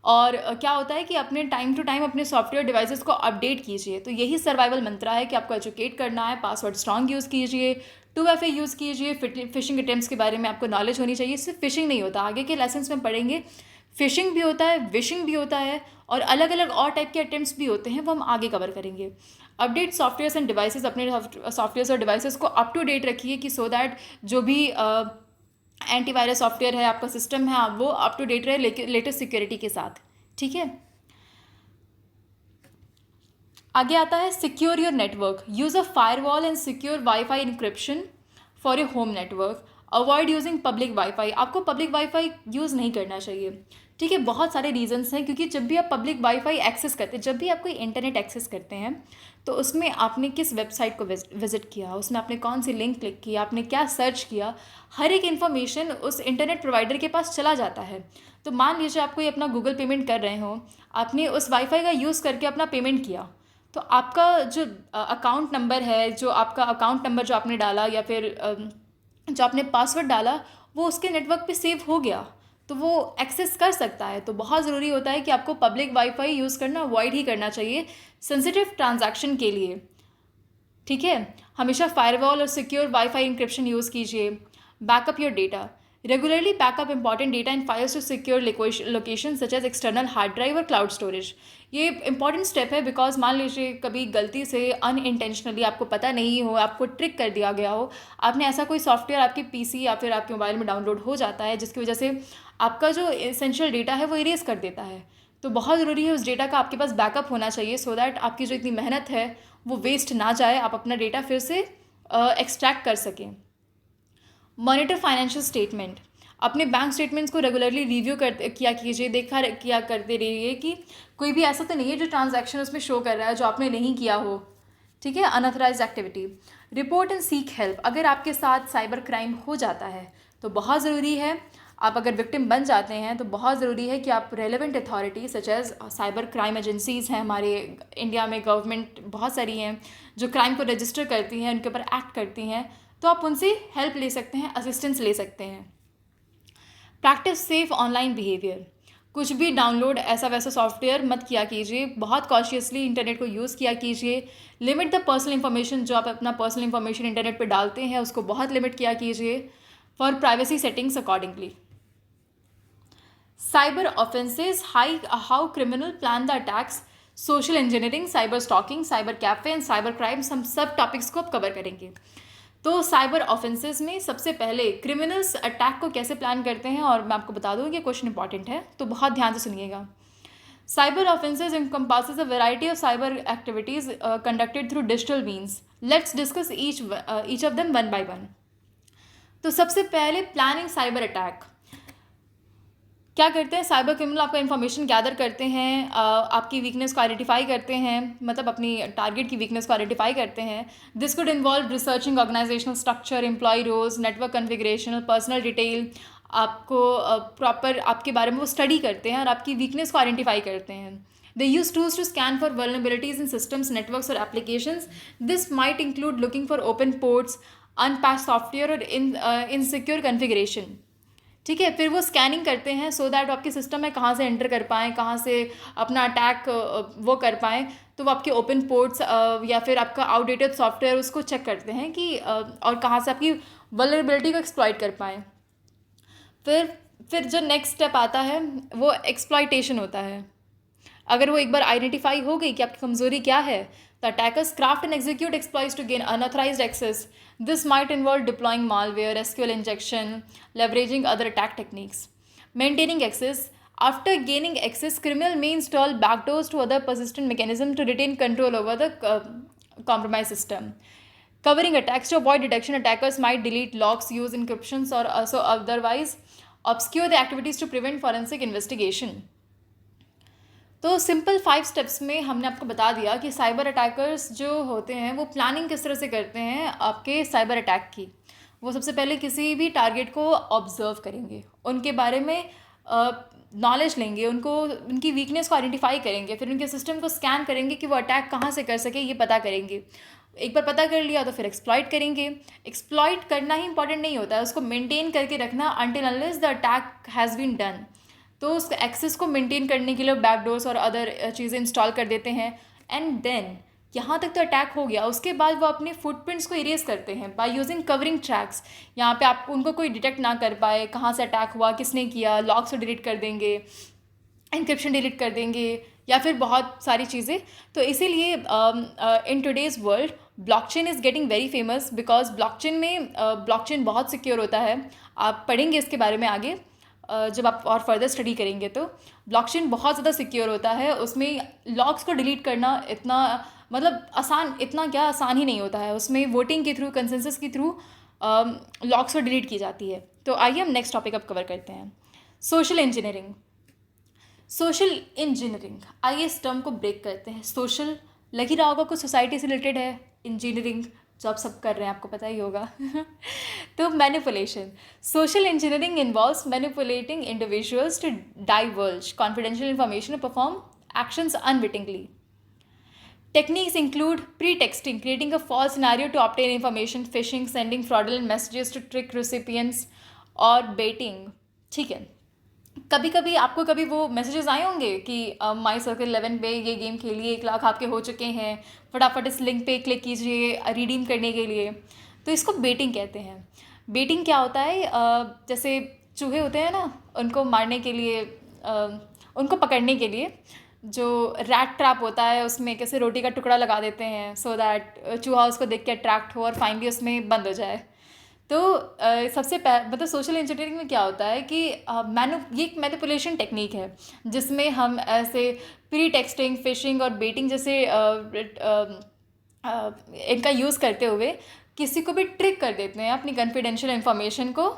और क्या होता है कि अपने टाइम टू टाइम अपने software devices को update कीजिए। तो यही सर्वाइवल मंत्रा है कि आपको एजुकेट करना है। पासवर्ड स्ट्रॉन्ग यूज़ कीजिए, 2FA यूज़ कीजिए, फिशिंग अटेम्प्ट्स के बारे में आपको नॉलेज होनी चाहिए। सिर्फ फिशिंग नहीं होता, आगे के लेसन्स में पढ़ेंगे। फिशिंग भी होता है, विशिंग भी होता है, और अलग अलग और टाइप के अटेम्प्ट्स भी होते हैं, वो हम आगे कवर करेंगे। Update softwares end devices. अपने सॉफ्टवेयर्स और डिवाइसेस को अप टू डेट रखिए कि सो दैट जो भी एंटीवायरस सॉफ्टवेयर है, आपका सिस्टम है, वो अप टू डेट रहे लेटेस्ट सिक्योरिटी के साथ, ठीक है। आगे आता है secure your network. Use a firewall and secure wifi encryption for your home network. Avoid using public wifi. आपको पब्लिक वाईफाई यूज़ नहीं करना चाहिए, ठीक है। बहुत सारे रीजंस हैं, क्योंकि जब भी आप पब्लिक वाईफाई एक्सेस करते हैं, जब भी आप कोई इंटरनेट एक्सेस करते हैं, तो उसमें आपने किस वेबसाइट को विजिट किया, उसमें आपने कौन सी लिंक क्लिक किया, आपने क्या सर्च किया, हर एक इन्फॉर्मेशन उस इंटरनेट प्रोवाइडर के पास चला जाता है। तो मान लीजिए आप कोई अपना गूगल पेमेंट कर रहे हो, आपने उस वाईफाई का यूज़ करके अपना पेमेंट किया, तो आपका जो अकाउंट नंबर है, जो आपका अकाउंट नंबर जो आपने डाला, या फिर जो आपने पासवर्ड डाला, वो उसके नेटवर्क पे सेव हो गया, तो वो एक्सेस कर सकता है। तो बहुत ज़रूरी होता है कि आपको पब्लिक वाईफाई यूज़ करना अवॉइड ही करना चाहिए सेंसिटिव ट्रांजैक्शन के लिए, ठीक है। हमेशा फायरवॉल और सिक्योर वाईफाई इंक्रिप्शन यूज़ कीजिए। Backup your data. Regularly backup important data in files to secure location such as external hard drive और क्लाउड स्टोरेज। ये इंपॉर्टेंट स्टेप है, बिकॉज मान लीजिए कभी गलती से अनइंटेंशनली, आपको पता नहीं हो, आपको ट्रिक कर दिया गया हो, आपने ऐसा कोई सॉफ्टवेयर आपके पीसी या फिर आपके मोबाइल में डाउनलोड हो जाता है, जिसकी वजह से आपका जो एसेंशियल डेटा है वो इरेज कर देता है। तो बहुत ज़रूरी है उस डेटा का आपके पास बैकअप होना चाहिए, सो दैट आपकी जो इतनी मेहनत है वो वेस्ट ना जाए, आप अपना डेटा फिर से एक्सट्रैक्ट कर सकें। Monitor financial statement. अपने बैंक स्टेटमेंट्स को रेगुलरली रिव्यू किया कीजिए, किया करते रहिए कि कोई भी ऐसा तो नहीं है जो ट्रांजैक्शन उसमें शो कर रहा है जो आपने नहीं किया हो, ठीक है। Unauthorised activity. Report and seek help. अगर आपके साथ साइबर क्राइम हो जाता है तो बहुत ज़रूरी है, आप अगर विक्टिम बन जाते हैं तो बहुत ज़रूरी है कि आप relevant authority such as cyber crime agencies हैं हमारे इंडिया में, गवर्नमेंट बहुत सारी हैं जो क्राइम को रजिस्टर करती हैं, उनके ऊपर एक्ट करती हैं, तो आप उनसे हेल्प ले सकते हैं, असिस्टेंस ले सकते हैं। Practice safe online behaviour. कुछ भी डाउनलोड ऐसा वैसा सॉफ्टवेयर मत किया कीजिए, बहुत कॉशियसली इंटरनेट को यूज़ किया कीजिए। लिमिट द पर्सनल इन्फॉर्मेशन, जो आप अपना पर्सनल इन्फॉर्मेशन इंटरनेट पे डालते हैं उसको बहुत लिमिट किया कीजिए for privacy settings accordingly. Cyber offences, how criminal plan the attacks, social engineering, cyber stalking, cyber cafe and cyber crimes, हम सब टॉपिक्स को अब कवर करेंगे। तो साइबर ऑफेंसेस में सबसे पहले क्रिमिनल्स अटैक को कैसे प्लान करते हैं, और मैं आपको बता दूँ कि क्वेश्चन इंपॉर्टेंट है तो बहुत ध्यान से सुनिएगा। Cyber offences encompasses a variety of cyber activities conducted through digital means. Let's discuss each of them one by one. तो सबसे पहले प्लानिंग साइबर अटैक क्या करते हैं। साइबर क्रिमिनल आपका इन्फॉर्मेशन गैदर करते हैं, आपकी वीकनेस को आइडेंटिफाई करते हैं, मतलब अपनी टारगेट की वीकनेस को आइडेंटिफाई करते हैं। This could involve researching organisational structure, employ roles, network configuration, personal detail. आपको प्रॉपर आपके बारे में वो स्टडी करते हैं और आपकी वीकनेस को आइडेंटिफाई करते हैं। They use tools to scan for vulnerabilities in systems, networks और applications. This might include looking for open ports, unpatched software और insecure configuration. ठीक है, फिर वो स्कैनिंग करते हैं सो दैट आपके सिस्टम में कहाँ से एंटर कर पाएँ, कहाँ से अपना अटैक वो कर पाएँ। तो वो आपके ओपन पोर्ट्स या फिर आपका आउटडेटेड सॉफ्टवेयर उसको चेक करते हैं कि और कहाँ से आपकी वल्नरेबिलिटी को एक्सप्लॉइट कर पाएँ। फिर जो नेक्स्ट स्टेप आता है वो एक्सप्लॉइटेशन होता है। अगर वो एक बार आइडेंटिफाई हो गई कि आपकी कमज़ोरी क्या है, the attackers craft and execute exploits to gain unauthorised access. This might involve deploying malware, SQL injection, leveraging other attack techniques. Maintaining access. After gaining access, criminal may install backdoors to other persistent mechanisms to retain control over the compromised system. Covering attacks. To avoid detection, attackers might delete logs, use encryptions, or also otherwise obscure the activities to prevent forensic investigation. तो simple 5 steps में हमने आपको बता दिया कि cyber attackers जो होते हैं वो प्लानिंग किस तरह से करते हैं आपके साइबर अटैक की। वो सबसे पहले किसी भी टारगेट को ऑब्जर्व करेंगे, उनके बारे में नॉलेज लेंगे, उनकी वीकनेस को आइडेंटिफाई करेंगे, फिर उनके सिस्टम को स्कैन करेंगे कि वो अटैक कहाँ से कर सके ये पता करेंगे। एक बार पता कर लिया तो फिर एक्सप्लॉइट करेंगे। एक्सप्लॉइट करना ही इंपॉर्टेंट नहीं होता है, उसको मेंटेन करके रखना until unless the attack has been done. तो उस एक्सेस को मेंटेन करने के लिए बैकडोर्स और अदर चीज़ें इंस्टॉल कर देते हैं। एंड देन यहाँ तक तो अटैक हो गया, उसके बाद वो अपने फुटप्रिंट्स को इरेज करते हैं बाय यूजिंग कवरिंग ट्रैक्स। यहाँ पे आप उनको कोई डिटेक्ट ना कर पाए कहाँ से अटैक हुआ, किसने किया, लॉग्स को डिलीट कर देंगे, एन्क्रिप्शन डिलीट कर देंगे या फिर बहुत सारी चीज़ें। तो इसीलिए in today's world blockchain is getting very famous because blockchain बहुत सिक्योर होता है। आप पढ़ेंगे इसके बारे में आगे जब आप और फर्दर स्टडी करेंगे। तो ब्लॉकचेन बहुत ज़्यादा सिक्योर होता है, उसमें लॉग्स को डिलीट करना इतना आसान ही नहीं होता है। उसमें वोटिंग के थ्रू, कंसेंसस के थ्रू लॉग्स को डिलीट की जाती है। तो आइए हम नेक्स्ट टॉपिक अब कवर करते हैं, सोशल इंजीनियरिंग। आइए इस टर्म को ब्रेक करते हैं। सोशल लग ही रहा होगा कुछ सोसाइटी से रिलेटेड है, इंजीनियरिंग जो आप सब कर रहे हैं आपको पता ही होगा। तो manipulation. Social engineering involves manipulating individuals to divulge confidential information और perform actions unwittingly. Techniques include pretexting, creating a false scenario to obtain information, phishing, sending fraudulent messages to trick recipients, और बेटिंग। ठीक है, कभी कभी आपको कभी वो messages आए होंगे कि माई सर्कल 11 पे ये गेम खेलिए, 1 लाख आपके हो चुके हैं, फटाफट इस लिंक पे क्लिक कीजिए रिडीम करने के लिए। तो इसको बेटिंग कहते हैं। बेटिंग क्या होता है, जैसे चूहे होते हैं ना, उनको मारने के लिए, उनको पकड़ने के लिए जो रैट ट्रैप होता है उसमें कैसे रोटी का टुकड़ा लगा देते हैं सो दैट चूहा उसको देख के अट्रैक्ट हो और फाइनली उसमें बंद हो जाए। तो सबसे मतलब सोशल इंजीनियरिंग में क्या होता है कि ये एक मैनिपुलेशन टेक्निक है जिसमें हम ऐसे प्री टेक्सटिंग, फिशिंग और बेटिंग जैसे इनका यूज़ करते हुए किसी को भी ट्रिक कर देते हैं अपनी कॉन्फिडेंशियल इन्फॉर्मेशन को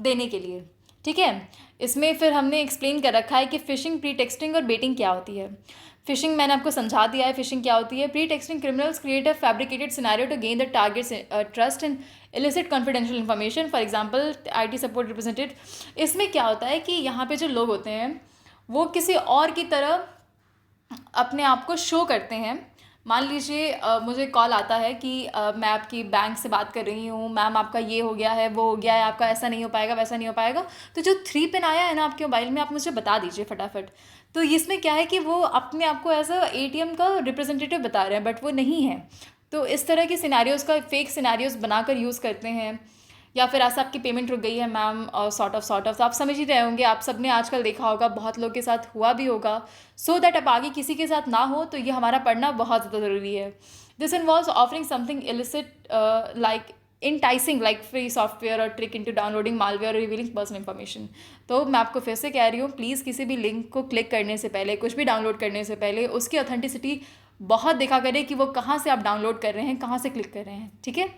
देने के लिए। ठीक है, इसमें फिर हमने एक्सप्लेन कर रखा है कि फ़िशिंग, प्री टेक्सटिंग और बेटिंग क्या होती है। फ़िशिंग मैंने आपको समझा दिया है फ़िशिंग क्या होती है। Pretexting, criminals create a fabricated scenario to gain the target's trust and illicit confidential information, for example IT support representative. इसमें क्या होता है कि यहाँ पे जो लोग होते हैं वो किसी और की तरह अपने आप को शो करते हैं मान लीजिए मुझे कॉल आता है कि मैं आपकी बैंक से बात कर रही हूँ, मैम आपका ये हो गया है, वो हो गया है, आपका ऐसा नहीं हो पाएगा, वैसा नहीं हो पाएगा। तो जो 3 पिन आया है ना आपके मोबाइल में, आप मुझे बता दीजिए फटाफट। तो इसमें क्या है कि वो अपने आप को एज़ अ एटीएम का रिप्रेजेंटेटिव बता रहे हैं, बट वो नहीं है। तो इस तरह के सिनेरियोज़ का फेक सिनेरियोज़ बनाकर यूज़ करते हैं। या फिर ऐसा आपकी पेमेंट रुक गई है मैम, सॉर्ट ऑफ तो आप समझ ही रहे होंगे, आप सबने आजकल देखा होगा, बहुत लोग के साथ हुआ भी होगा। सो दैट अब आगे किसी के साथ ना हो, तो ये हमारा पढ़ना बहुत ज़्यादा ज़रूरी है। This involves offering something illicit like enticing like free software और ट्रिक इनटू डाउनलोडिंग मालवेयर और रिवीलिंग पर्सनल इन्फॉर्मेशन। तो मैं आपको फिर से कह रही हूँ, प्लीज़ किसी भी लिंक को क्लिक करने से पहले, कुछ भी डाउनलोड करने से पहले उसकी ऑथेंटिसिटी बहुत देखा करें कि वो कहाँ से आप डाउनलोड कर रहे हैं, कहाँ से क्लिक कर रहे हैं, ठीक है।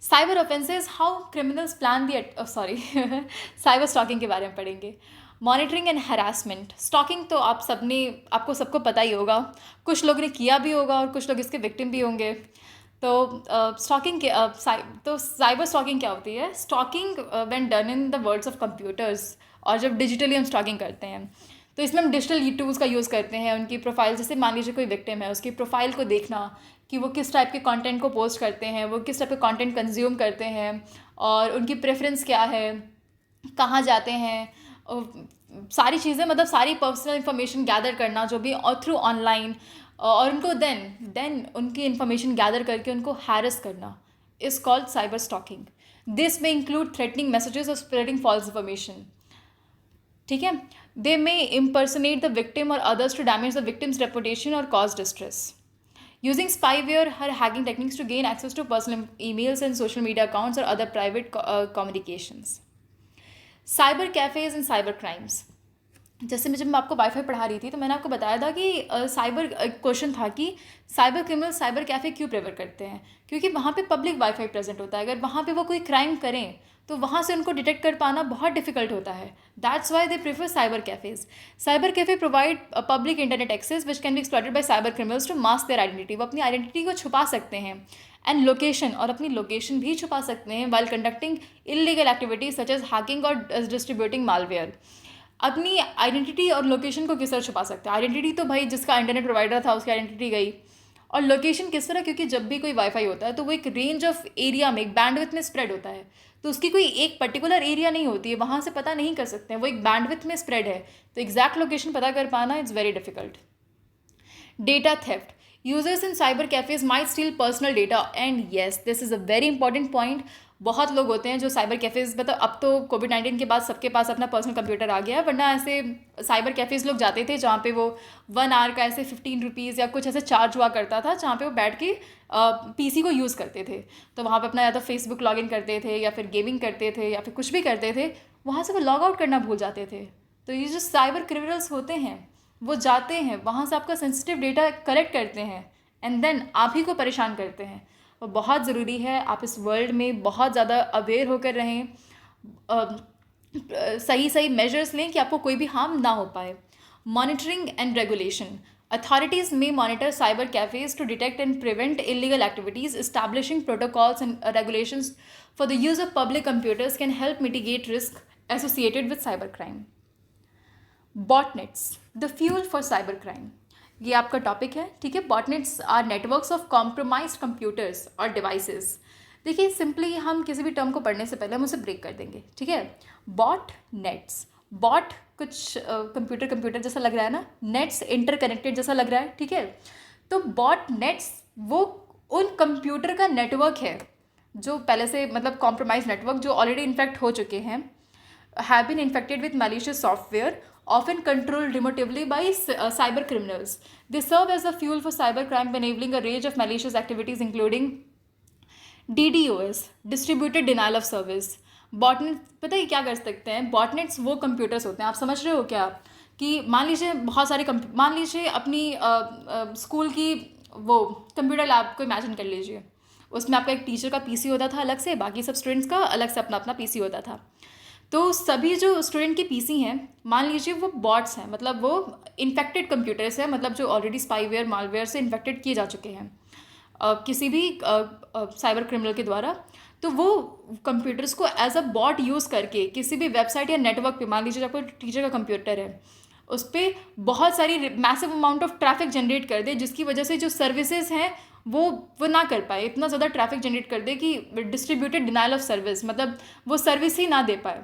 Cyber offences, how criminals plan the sorry cyber stalking के बारे में पढ़ेंगे। मॉनिटरिंग एंड हरासमेंट, स्टॉकिंग तो आपको सबको पता ही होगा, कुछ लोग ने किया भी होगा और कुछ लोग इसके विक्टिम भी होंगे। तो स्टॉकिंग के तो साइबर स्टॉकिंग क्या होती है? Stalking when done in the worlds of computers, और जब डिजिटली हम स्टॉकिंग करते हैं तो इसमें हम डिजिटल टूल्स का यूज़ करते हैं। उनकी प्रोफाइल, जैसे मान लीजिए कोई विक्टिम है, उसकी प्रोफाइल को देखना कि वो किस टाइप के कंटेंट को पोस्ट करते हैं, वो किस टाइप के कंटेंट कंज्यूम करते हैं, और उनकी प्रेफरेंस क्या है, कहाँ जाते हैं, सारी चीज़ें, मतलब सारी पर्सनल इन्फॉर्मेशन गैदर करना जो भी, और थ्रू ऑनलाइन, और उनको देन उनकी इन्फॉर्मेशन गैदर करके उनको हैरेस करना is called cyber stalking. This में इंक्लूड थ्रेटनिंग मैसेजेस और स्प्रेडिंग फॉल्स इन्फॉर्मेशन, ठीक है। They may impersonate the victim और others to damage the victim's reputation और cause distress. Using spyware or hacking techniques to gain access to personal emails and social media accounts or other private communications. Cyber cafes and cyber crimes. जैसे मैं जब मैं आपको wifi पढ़ा रही थी तो मैंने आपको बताया था कि साइबर क्वेश्चन था कि साइबर क्रिमिनल साइबर कैफ़े क्यों प्रेफर करते हैं, क्योंकि वहाँ पे पब्लिक वाईफाई प्रेजेंट होता है। अगर वहाँ पे वो कोई क्राइम करें तो वहाँ से उनको डिटेक्ट कर पाना बहुत डिफिकल्ट होता है। That's why they prefer cyber cafes. Cyber cafe provide public internet access which can be exploited by cyber criminals to mask their identity. वो अपनी आइडेंटिटी को छुपा सकते हैं, एंड लोकेशन, और अपनी लोकेशन भी छुपा सकते हैं while conducting illegal activities such as hacking और डिस्ट्रीब्यूटिंग मालवेयर। अपनी आइडेंटिटी और लोकेशन को किस तरह छुपा सकते हैं? आइडेंटिटी तो भाई जिसका इंटरनेट प्रोवाइडर था उसकी आइडेंटिटी गई, और लोकेशन किस तरह? क्योंकि जब भी कोई वाईफाई होता है तो वो एक रेंज ऑफ एरिया में, एक बैंडविड्थ में स्प्रेड होता है, तो उसकी कोई एक पर्टिकुलर एरिया नहीं होती है, वहाँ से पता नहीं कर सकते हैं, वो एक बैंडविड्थ में स्प्रेड है, तो एग्जैक्ट लोकेशन पता कर पाना it's very difficult. Data theft, users in cyber cafes might steel personal data, and yes this is a very important point. बहुत लोग होते हैं जो साइबर कैफेज, मतलब अब तो कोविड-19 के बाद सबके पास अपना पर्सनल कंप्यूटर आ गया है, वरना ऐसे साइबर कैफेज लोग जाते थे जहाँ पे वो 1 आवर का ऐसे 15 रुपीज़ या कुछ ऐसे चार्ज हुआ करता था, जहाँ पे वो बैठ के पीसी को यूज़ करते थे। तो वहाँ पे अपना या तो फेसबुक लॉगिन करते थे या फिर गेमिंग करते थे या फिर कुछ भी करते थे, वहाँ से वो लॉग आउट करना भूल जाते थे। तो ये जो साइबर क्रिमिनल्स होते हैं वो जाते हैं वहाँ से आपका सेंसिटिव डेटा कलेक्ट करते हैं, एंड देन आप ही को परेशान करते हैं। और बहुत ज़रूरी है आप इस वर्ल्ड में बहुत ज़्यादा अवेयर होकर रहें, सही सही मेजर्स लें कि आपको कोई भी हार्म ना हो पाए। Monitoring and regulation, authorities may monitor cyber cafes to detect and prevent illegal activities. Establishing protocols and regulations for the use of public computers can help mitigate risk associated with cybercrime. Botnets, the fuel for cybercrime. ये आपका topic है, ठीक है। Botnets are networks of compromised computers और devices. देखिए simply हम किसी भी टर्म को पढ़ने से पहले हम उसे ब्रेक कर देंगे, ठीक है। बॉट नेट्स, बॉट कुछ कंप्यूटर जैसा लग रहा है ना, नेट्स इंटरकनेक्टेड जैसा लग रहा है, ठीक है। तो बॉट नेट्स वो उन कंप्यूटर का नेटवर्क है जो पहले से, मतलब कॉम्प्रोमाइज नेटवर्क जो ऑलरेडी इन्फेक्ट हो चुके हैं, have been infected with malicious software, often controlled remotely by cyber criminals. They serve as a fuel for cybercrime by enabling a range of malicious activities including DDoS, distributed denial of service. Botnet, पता है क्या कर सकते हैं? Botnets वो computers होते हैं, आप समझ रहे हो क्या, कि मान लीजिए बहुत सारे मान लीजिए अपनी स्कूल की वो कंप्यूटर लैब को इमेजिन कर लीजिए, उसमें आपका एक टीचर का पीसी होता था अलग से, बाकी सब स्टूडेंट्स का अलग से अपना अपना पीसी होता था। तो सभी जो स्टूडेंट के पीसी हैं, मान लीजिए वो बॉट्स हैं, मतलब वो इन्फेक्टेड कंप्यूटर्स हैं, मतलब जो ऑलरेडी स्पाईवेयर मालवेयर से इन्फेक्टेड किए जा चुके हैं किसी भी साइबर क्रिमिनल के द्वारा। तो वो कंप्यूटर्स को एज अ बॉट यूज़ करके किसी भी वेबसाइट या नेटवर्क पे, मान लीजिए आपको टीचर का कंप्यूटर है, उस पर बहुत सारी massive amount of traffic generate कर दे, जिसकी वजह से जो सर्विसेज हैं वो ना कर पाए, इतना ज़्यादा ट्रैफिक जनरेट कर दे कि डिस्ट्रीब्यूटेड डिनाइल ऑफ सर्विस, मतलब वो सर्विस ही ना दे पाए।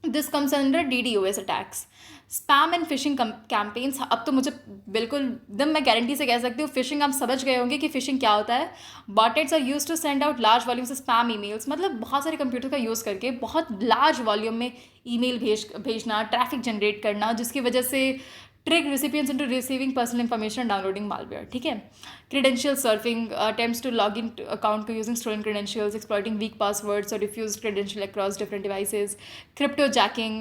This comes under DDoS attacks. Spam and fishing campaigns, अब तो मुझे बिल्कुल एकदम मैं गारंटी से कह सकती हूँ फिशिंग आप समझ गए होंगे कि फिशिंग क्या होता है। Botnets are use to send out large volumes spam emails, मतलब बहुत सारे कंप्यूटर का यूज़ करके बहुत लार्ज वॉल्यूम में ईमेल भेजना, ट्रैफिक जनरेट करना, जिसकी वजह से trick recipients into receiving personal information and downloading malware, ठीक है। credential surfing, attempts to log in to account using stolen credentials, exploiting weak passwords or refused credential across different devices, cryptojacking,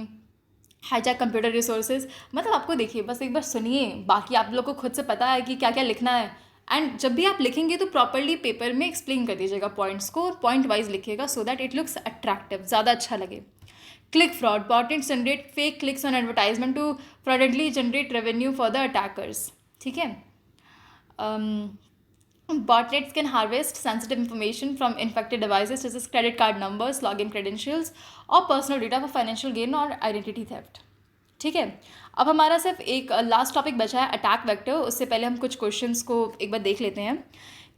hijack computer resources। मतलब आपको देखिए, बस एक बार सुनिए, बाकी आप लोग को खुद से पता है कि क्या क्या लिखना है। एंड जब भी आप लिखेंगे तो प्रॉपरली पेपर में एक्सप्लेन कर दीजिएगा पॉइंट्स को, और पॉइंट वाइज लिखिएगा so that it looks attractive, ज़्यादा अच्छा लगे। Click fraud, botnets generate fake clicks on advertisement to fraudulently generate revenue for the attackers, ठीक है। Botnets can harvest sensitive information from infected devices such as credit card numbers, login credentials or personal data for financial gain or identity theft, ठीक है। अब हमारा सिर्फ एक last topic बचा है, अटैक वेक्टर। उससे पहले हम कुछ क्वेश्चंस को एक बार देख लेते हैं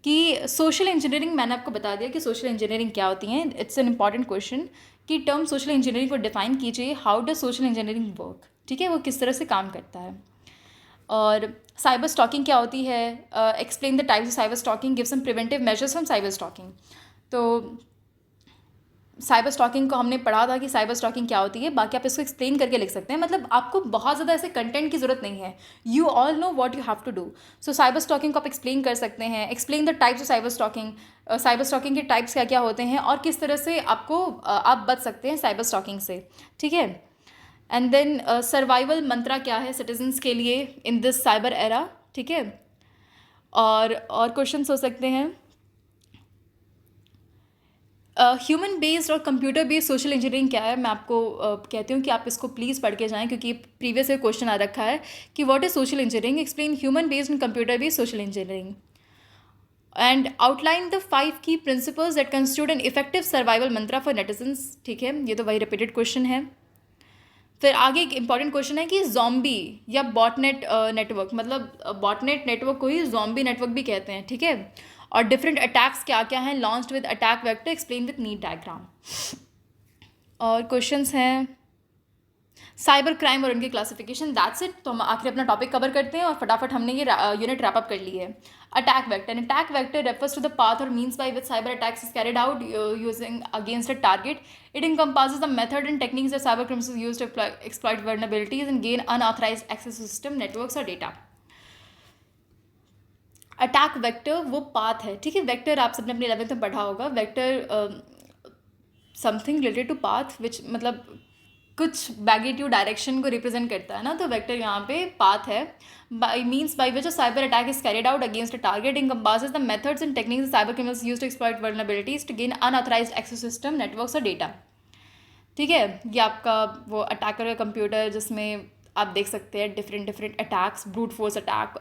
कि सोशल इंजीनियरिंग, मैंने आपको बता दिया कि सोशल इंजीनियरिंग क्या होती है। इट्स एन इंपॉर्टेंट क्वेश्चन कि टर्म सोशल इंजीनियरिंग को डिफाइन कीजिए, how does social engineering work, ठीक है, वो किस तरह से काम करता है। और साइबर स्टॉकिंग क्या होती है, explain the types of cyber stalking, give some preventive measures from cyber stalking. तो साइबर स्टॉकिंग को हमने पढ़ा था कि साइबर स्टॉकिंग क्या होती है, बाकी आप इसको एक्सप्लेन करके लिख सकते हैं, मतलब आपको बहुत ज़्यादा ऐसे कंटेंट की ज़रूरत नहीं है, you all know what you have to do. So cyber stalking को आप एक्सप्लेन कर सकते हैं, explain the types of cyber stalking, cyber stalking के टाइप्स क्या क्या होते हैं और किस तरह से आपको आप बच सकते हैं साइबर स्टॉकिंग से, ठीक है। एंड देन सर्वाइवल मंत्रा क्या है सिटीजन्स के लिए इन दिस साइबर एरा, ठीक है। और क्वेश्चन हो सकते हैं, ह्यूमन बेस्ड और कंप्यूटर बेस्ड सोशल इंजीनियरिंग क्या है। मैं आपको कहती हूँ कि आप इसको प्लीज़ पढ़ के जाएं, क्योंकि प्रीवियस ईयर क्वेश्चन आ रखा है कि what is social engineering, explain human based and computer based social engineering and outline the 5 की principles that constitute an effective survival mantra for netizens, ठीक है। ये तो वही रिपीटेड क्वेश्चन है। फिर आगे एक इंपॉर्टेंट क्वेश्चन है कि जॉम्बी या बॉटनेट नेटवर्क, मतलब बॉटनेट नेटवर्क को ही जॉम्बी नेटवर्क भी कहते हैं, ठीक है। और डिफरेंट अटैक्स क्या क्या हैं, launched with attack vector, explain with need diagram. और क्वेश्चंस हैं साइबर क्राइम और उनकी क्लासिफिकेशन, दैट्स इट। तो हम आखिर अपना टॉपिक कवर करते हैं और फटाफट हमने ये यूनिट रैप अप कर ली है। Attack vector, an attack vector refers to the path और means by which cyber attacks is carried out using against a target. It encompasses the method and techniques that cyber criminals use to exploit vulnerabilities and gain unauthorized access to system, networks or data. Attack vector वो path है, ठीक है। Vector आप सबने अपने 11th में पढ़ा होगा, vector something related to path which, मतलब कुछ मैग्नीट्यूड डायरेक्शन को रिप्रेजेंट करता है ना, तो वेक्टर यहाँ पे पाथ है। By means by which a cyber attack is carried out against a target, encompasses the methods and techniques cyber criminals use to exploit vulnerabilities to gain unauthorized access system, networks और data, ठीक है। ये आपका वो attacker का computer, जिसमें आप देख सकते हैं different attacks, brute force attack,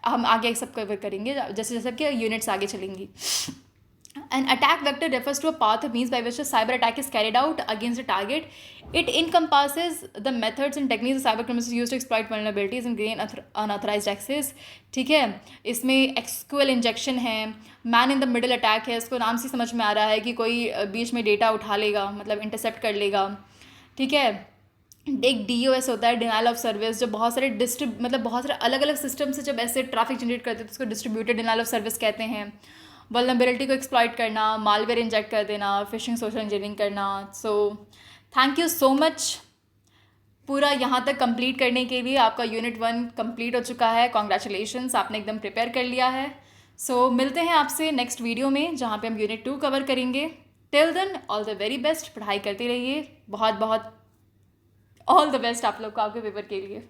हम आगे सब कवर करेंगे जैसे जैसे कि यूनिट्स आगे चलेंगी। An attack vector refers to a path or means by which a cyber attack is carried out against a target. It encompasses the methods and techniques cyber criminals use to exploit vulnerabilities and gain unauthorized access, ठीक है। इसमें SQL injection है, man in the middle attack है, इसको नाम से समझ में आ रहा है कि कोई बीच में डेटा उठा लेगा, मतलब इंटरसेप्ट कर लेगा, ठीक है। एक DOS होता है, डिनाइल ऑफ सर्विस, जो बहुत सारे मतलब बहुत सारे अलग अलग सिस्टम से जब ऐसे ट्रैफिक जनरेट करते हैं तो उसको डिस्ट्रीब्यूटेड डिनाइल ऑफ सर्विस कहते हैं। वल्नरेबिलिटी को एक्सप्लॉइट करना, मालवेयर इंजेक्ट कर देना, फिशिंग सोशल इंजीनियरिंग करना। So thank you so much पूरा यहाँ तक कंप्लीट करने के लिए। आपका यूनिट 1 कंप्लीट हो चुका है, कॉन्ग्रेचुलेशंस, आपने एकदम प्रिपेयर कर लिया है। सो मिलते हैं आपसे नेक्स्ट वीडियो में जहाँ पे हम यूनिट 2 कवर करेंगे। Till then all the very best, पढ़ाई करते रहिए, बहुत बहुत ऑल द बेस्ट आप लोग को आपके पेपर के लिए।